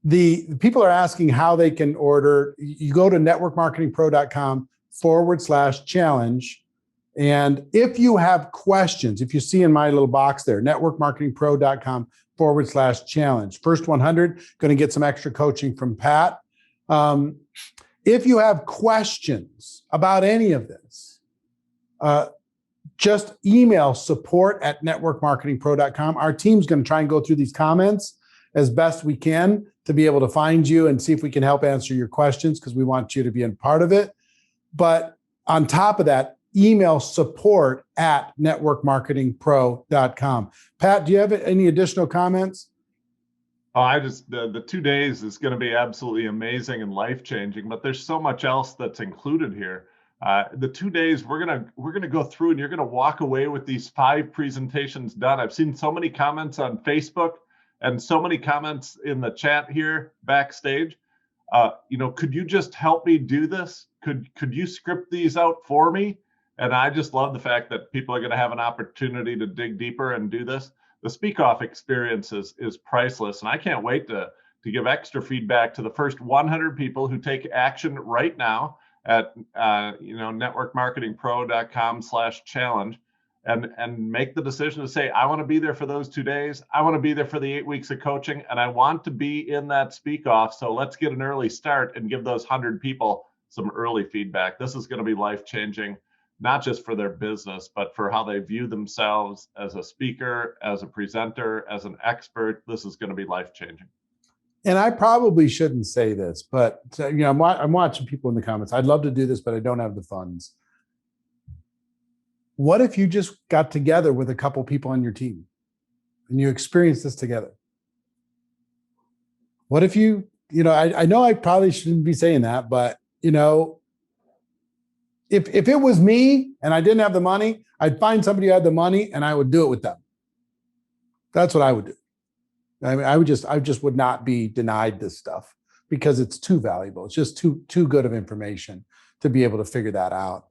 The people are asking how they can order. You go to networkmarketingpro.com/challenge. And if you have questions, if you see in my little box there, networkmarketingpro.com/challenge. First 100, going to get some extra coaching from Pat. If you have questions about any of this, just email support@networkmarketingpro.com. Our team's going to try and go through these comments as best we can to be able to find you and see if we can help answer your questions, because we want you to be a part of it. But on top of that, email support@networkmarketingpro.com. Pat, do you have any additional comments? Oh, the 2 days is going to be absolutely amazing and life-changing, but there's so much else that's included here. The 2 days we're gonna go through, and you're gonna walk away with these 5 presentations done. I've seen so many comments on Facebook and so many comments in the chat here backstage. Could you just help me do this? Could you script these out for me? And I just love the fact that people are going to have an opportunity to dig deeper and do this. The Speak Off experience is priceless. And I can't wait to give extra feedback to the first 100 people who take action right now at networkmarketingpro.com/challenge and make the decision to say, I want to be there for those 2 days. I want to be there for the 8 weeks of coaching, and I want to be in that Speak Off. So let's get an early start and give those 100 people some early feedback. This is going to be life-changing, not just for their business, but for how they view themselves as a speaker, as a presenter, as an expert. This is going to be life-changing. And I probably shouldn't say this, but I'm watching people in the comments. I'd love to do this, but I don't have the funds. What if you just got together with a couple people on your team and you experienced this together? What if I know I probably shouldn't be saying that, but if it was me and I didn't have the money, I'd find somebody who had the money and I would do it with them. That's what I would do. I mean, I just would not be denied this stuff because it's too valuable. It's just too good of information to be able to figure that out.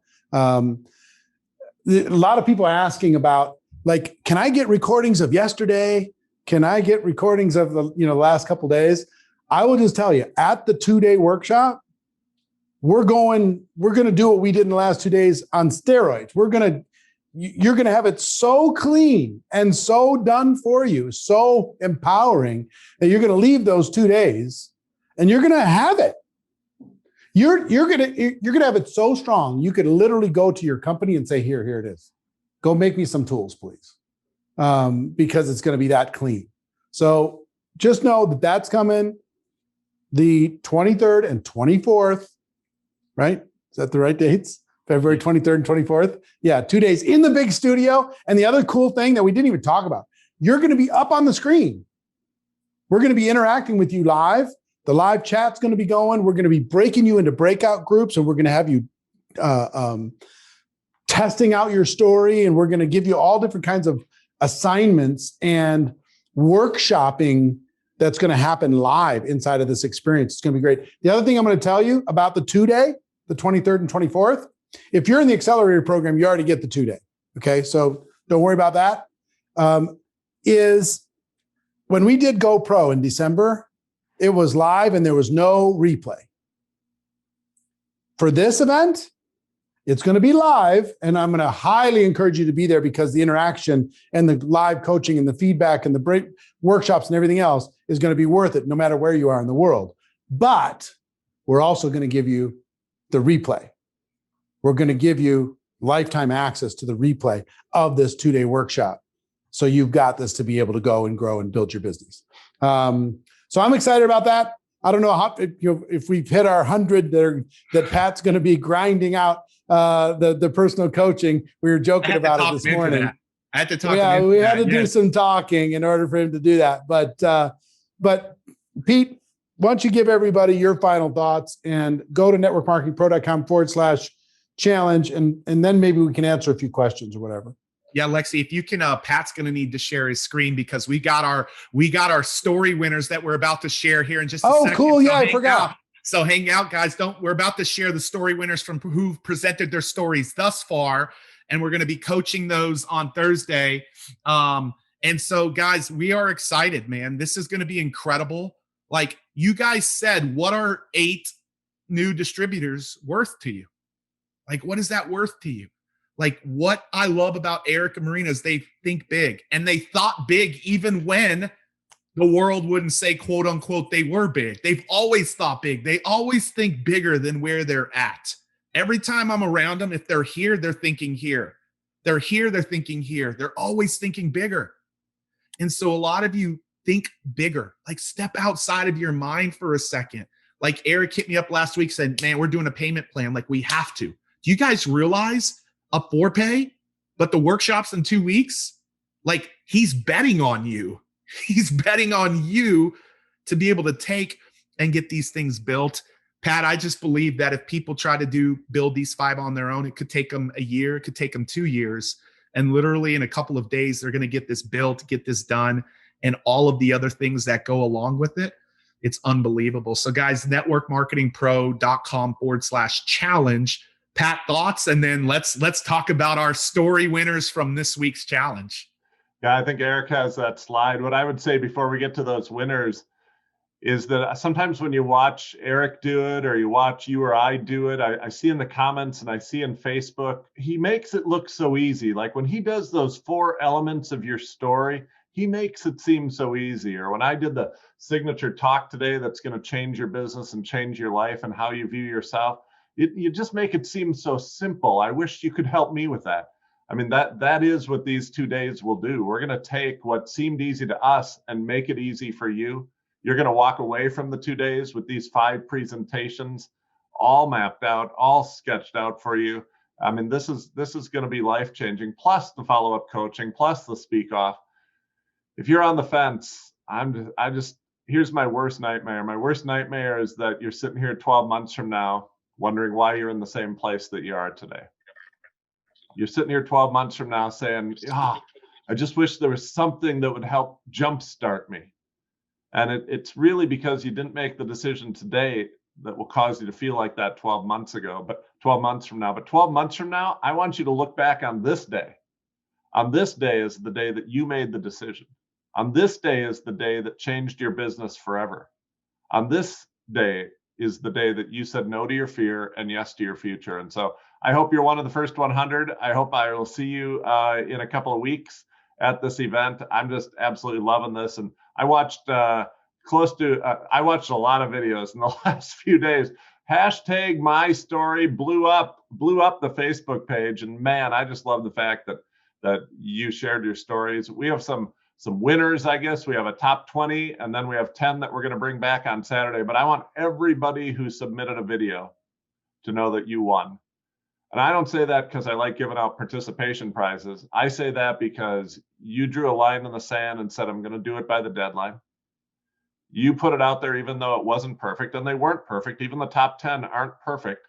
A lot of people are asking about, like, can I get recordings of yesterday? Can I get recordings of the last couple of days? I will just tell you, at the 2-day workshop, we're going to do what we did in the last 2 days on steroids. You're going to have it so clean and so done for you, so empowering that you're going to leave those 2 days and you're going to have it. You're going to have it so strong. You could literally go to your company and say, here it is. Go make me some tools, please. Because it's going to be that clean. So just know that that's coming the 23rd and 24th, right? Is that the right dates? February 23rd and 24th. Yeah, 2 days in the big studio. And the other cool thing that we didn't even talk about, you're going to be up on the screen. We're going to be interacting with you live. The live chat's going to be going. We're going to be breaking you into breakout groups, and we're going to have you testing out your story. And we're going to give you all different kinds of assignments and workshopping that's going to happen live inside of this experience. It's going to be great. The other thing I'm going to tell you about the 2-day, the 23rd and 24th, if you're in the accelerator program, you already get the 2-day. Okay. So don't worry about that. Is when we did GoPro in December, it was live and there was no replay. For this event, it's going to be live, and I'm going to highly encourage you to be there because the interaction and the live coaching and the feedback and the break workshops and everything else is going to be worth it no matter where you are in the world. But we're also going to give you the replay. We're going to give you lifetime access to the replay of this 2-day workshop. So you've got this to be able to go and grow and build your business. So I'm excited about that. I don't know how, if we've hit our 100 that Pat's going to be grinding out the personal coaching. We were joking about it this morning. I had to talk. Yeah, we had to do some talking in order for him to do that. But Pete, why don't you give everybody your final thoughts and go to networkmarketingpro.com/challenge, and then maybe we can answer a few questions or whatever. Yeah, Lexi, if you can, Pat's going to need to share his screen because we got our story winners that we're about to share here in just a second. Oh, cool. So yeah, I forgot. So hang out, guys. We're about to share the story winners from who've presented their stories thus far. And we're going to be coaching those on Thursday. And so, guys, we are excited, man. This is going to be incredible. Like you guys said, what are 8 new distributors worth to you? Like, what is that worth to you? Like, what I love about Eric and Marina is they think big, and they thought big even when the world wouldn't say, quote unquote, they were big. They've always thought big. They always think bigger than where they're at. Every time I'm around them, if they're here, they're thinking here. They're here, they're thinking here. They're always thinking bigger. And so a lot of you think bigger, like step outside of your mind for a second. Like Eric hit me up last week, said, man, we're doing a payment plan. Like we have to. Do you guys realize a 4-pay, but the workshop's in 2 weeks? Like he's betting on you. He's betting on you to be able to take and get these things built. Pat, I just believe that if people try to build these 5 on their own, it could take them a year, it could take them 2 years. And literally in a couple of days, they're going to get this built, get this done, and all of the other things that go along with it. It's unbelievable. So guys, networkmarketingpro.com/challenge. Pat, thoughts? And then let's talk about our story winners from this week's challenge. Yeah, I think Eric has that slide. What I would say before we get to those winners is that sometimes when you watch Eric do it, or you watch you or I do it, I see in the comments and I see in Facebook, he makes it look so easy. Like when he does those 4 elements of your story, he makes it seem so easy. Or when I did the signature talk today that's going to change your business and change your life and how you view yourself, you just make it seem so simple. I wish you could help me with that. I mean, that is what these 2 days will do. We're going to take what seemed easy to us and make it easy for you. You're going to walk away from the 2 days with these 5 presentations, all mapped out, all sketched out for you. I mean, this is going to be life-changing, plus the follow-up coaching, plus the speak off. If you're on the fence, here's my worst nightmare. My worst nightmare is that you're sitting here 12 months from now wondering why you're in the same place that you are today. You're sitting here 12 months from now saying, I just wish there was something that would help jumpstart me. And it's really because you didn't make the decision today that will cause you to feel like that 12 months ago, but 12 months from now. But 12 months from now, I want you to look back on this day. On this day is the day that you made the decision. On this day is the day that changed your business forever. On this day is the day that you said no to your fear and yes to your future. And so I hope you're one of the first 100. I hope I will see you in a couple of weeks at this event. I'm just absolutely loving this. And I watched I watched a lot of videos in the last few days. Hashtag my story blew up the Facebook page. And man, I just love the fact that you shared your stories. We have some winners, I guess. We have a top 20, and then we have 10 that we're going to bring back on Saturday. But I want everybody who submitted a video to know that you won. And I don't say that because I like giving out participation prizes. I say that because you drew a line in the sand and said, I'm going to do it by the deadline. You put it out there even though it wasn't perfect, and they weren't perfect. Even the top 10 aren't perfect.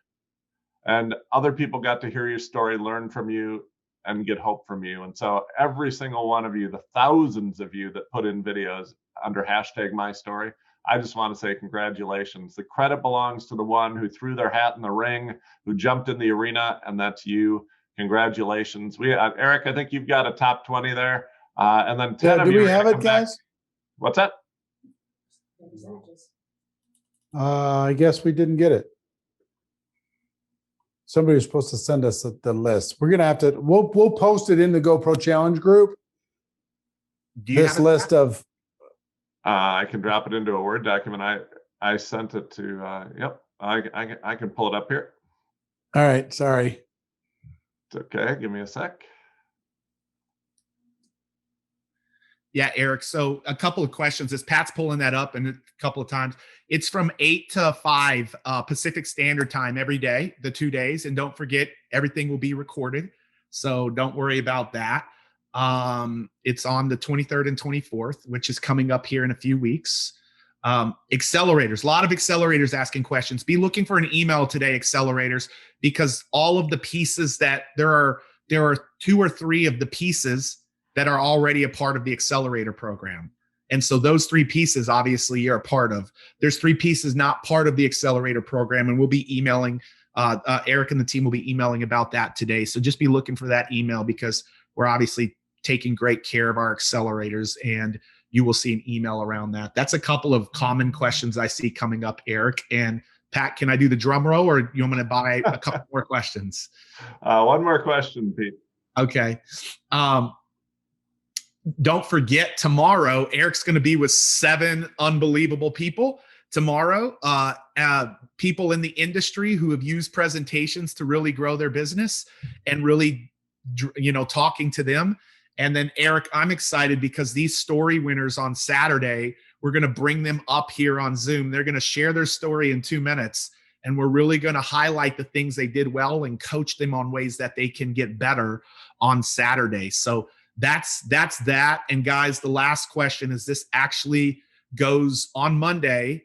And other people got to hear your story, learn from you, and get hope from you. And so every single one of you, the thousands of you that put in videos under hashtag my story, I just want to say congratulations. The credit belongs to the one who threw their hat in the ring, who jumped in the arena, and that's you. Congratulations. Eric, I think you've got a top 20 there. And then 10 of you. Do we have it, guys? What's that? I guess we didn't get it. Somebody was supposed to send us the list. We're gonna have to. We'll post it in the GoPro Challenge group. This list of. I can drop it into a Word document. I sent it to. Yep. I can pull it up here. All right. Sorry. It's okay. Give me a sec. Yeah, Eric. So a couple of questions as Pat's pulling that up, and a couple of times it's from 8 to 5 Pacific Standard Time every day, the 2 days. And don't forget, everything will be recorded. So don't worry about that. It's on the 23rd and 24th, which is coming up here in a few weeks. Accelerators, a lot of accelerators asking questions. Be looking for an email today, accelerators, because all of the pieces that there are 2 or 3 of the pieces that are already a part of the accelerator program. And so those 3 pieces, obviously, you're a part of. There's 3 pieces not part of the accelerator program, and we'll be emailing, Eric and the team will be emailing about that today. So just be looking for that email, because we're obviously taking great care of our accelerators, and you will see an email around that. That's a couple of common questions I see coming up, Eric. And Pat, can I do the drum roll, or you want me to buy a couple more questions? One more question, Pete. Okay. Don't forget, tomorrow, Eric's going to be with 7 unbelievable people tomorrow. People in the industry who have used presentations to really grow their business, and really, talking to them. And then Eric, I'm excited because these story winners on Saturday, we're going to bring them up here on Zoom. They're going to share their story in 2 minutes. And we're really going to highlight the things they did well and coach them on ways that they can get better on Saturday. So that's that. And guys, the last question is, this actually goes on Monday.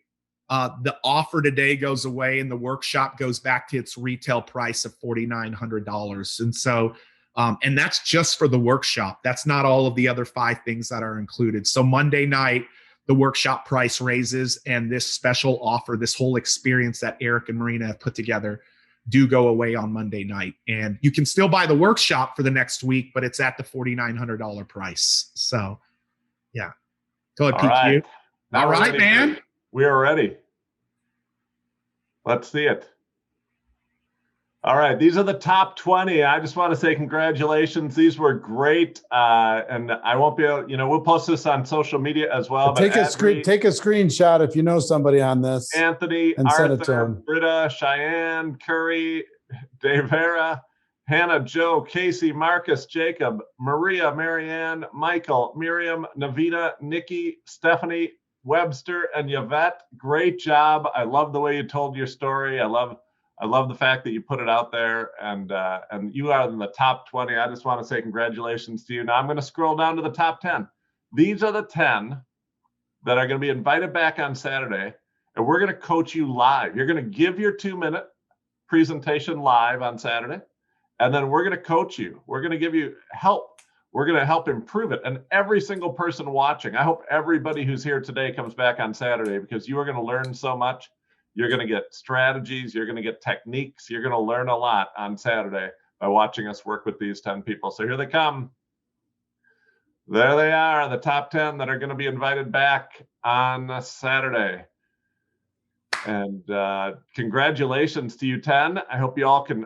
The offer today goes away, and the workshop goes back to its retail price of $4,900. And so, and that's just for the workshop. That's not all of the other 5 things that are included. So Monday night, the workshop price raises, and this special offer, this whole experience that Eric and Marina have put together, do go away on Monday night. And you can still buy the workshop for the next week, but it's at the $4,900 price. So yeah. Go ahead, All PQ. right. All right, man. We are ready. Let's see it. All right, these are the top 20. I just want to say congratulations. These were great. And I won't be able, we'll post this on social media as well. Take a screenshot if you know somebody on this. Anthony, and send it to Arthur, them. Britta, Cheyenne, Curry, Devera, Hannah, Joe, Casey, Marcus, Jacob, Maria, Marianne, Michael, Miriam, Navita, Nikki, Stephanie, Webster, and Yvette. Great job. I love the way you told your story. I love the fact that you put it out there, and you are in the top 20. I just want to say congratulations to you. Now I'm going to scroll down to the top 10. These are the 10 that are going to be invited back on Saturday, and we're going to coach you live. You're going to give your 2-minute presentation live on Saturday, and then we're going to coach you. We're going to give you help. We're going to help improve it. And every single person watching, I hope everybody who's here today comes back on Saturday, because you are going to learn so much. You're going to get strategies. You're going to get techniques. You're going to learn a lot on Saturday by watching us work with these 10 people. So here they come. There they are, the top 10 that are going to be invited back on Saturday. And congratulations to you 10. I hope you all can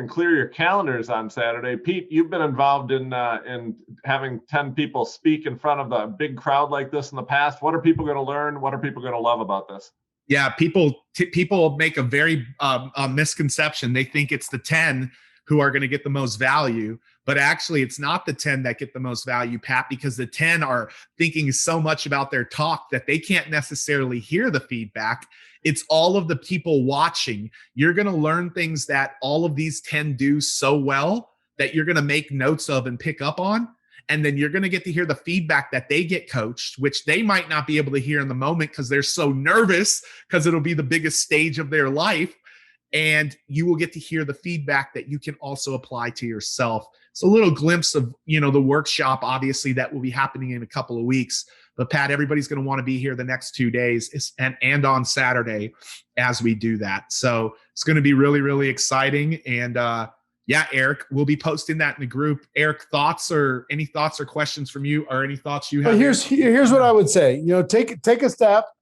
clear your calendars on Saturday. Pete, you've been involved in having 10 people speak in front of a big crowd like this in the past. What are people going to learn? What are people going to love about this? Yeah, people make a very misconception. They think it's the 10 who are going to get the most value, but actually it's not the 10 that get the most value, Pat, because the 10 are thinking so much about their talk that they can't necessarily hear the feedback. It's all of the people watching. You're going to learn things that all of these 10 do so well that you're going to make notes of and pick up on. And then you're going to get to hear the feedback that they get coached, which they might not be able to hear in the moment because they're so nervous, because it'll be the biggest stage of their life. And you will get to hear the feedback that you can also apply to yourself. It's a little glimpse of, the workshop, obviously, that will be happening in a couple of weeks. But Pat, everybody's going to want to be here the next 2 days and on Saturday as we do that. So it's going to be really, really exciting. And yeah, Eric, we'll be posting that in the group. Eric, any thoughts or questions from you, or any thoughts you have? Well, here's what I would say. Take a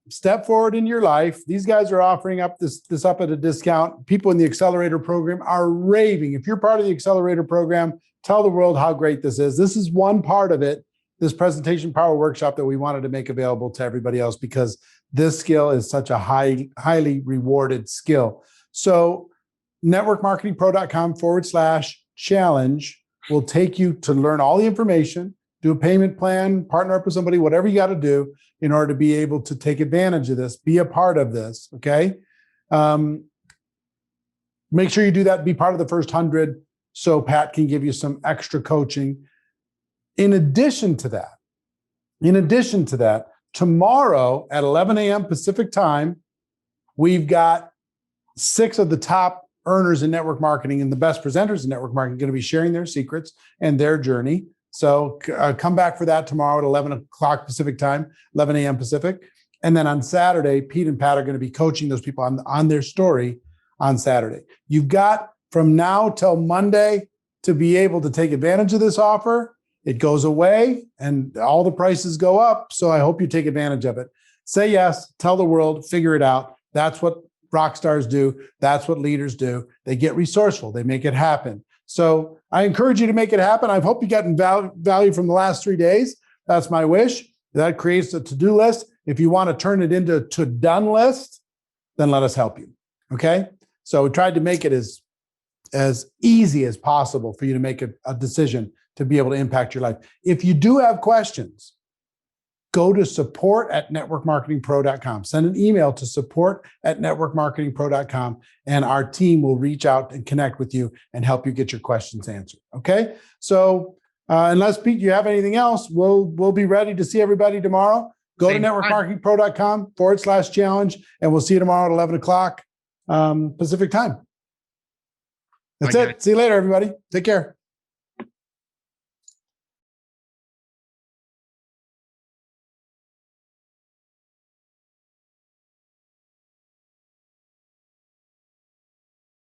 step forward in your life. These guys are offering up this up at a discount. People in the accelerator program are raving. If you're part of the accelerator program, tell the world how great this is. This is one part of it, this presentation power workshop that we wanted to make available to everybody else, because this skill is such a highly rewarded skill. So networkmarketingpro.com/challenge will take you to learn all the information, do a payment plan, partner up with somebody, whatever you got to do in order to be able to take advantage of this, be a part of this. Okay. Make sure you do that. Be part of the first 100 so Pat can give you some extra coaching. In addition to that, tomorrow at 11 a.m. Pacific time, we've got 6 of the top earners in network marketing and the best presenters in network marketing going to be sharing their secrets and their journey. So come back for that tomorrow at 11 o'clock Pacific time, 11 a.m. Pacific. And then on Saturday, Pete and Pat are going to be coaching those people on their story on Saturday. You've got from now till Monday to be able to take advantage of this offer. It goes away and all the prices go up. So I hope you take advantage of it. Say yes, tell the world, figure it out. That's what rock stars do. That's what leaders do. They get resourceful. They make it happen. So I encourage you to make it happen. I hope you've gotten value from the last 3 days. That's my wish. That creates a to-do list. If you want to turn it into a to-done list, then let us help you. Okay? So we tried to make it as easy as possible for you to make a decision to be able to impact your life. If you do have questions, go to support@networkmarketingpro.com. Send an email to support@networkmarketingpro.com, and our team will reach out and connect with you and help you get your questions answered. Okay? So unless, Pete, you have anything else, we'll be ready to see everybody tomorrow. Go to networkmarketingpro.com/challenge, and we'll see you tomorrow at 11 o'clock Pacific time. That's it. See you later, everybody. Take care.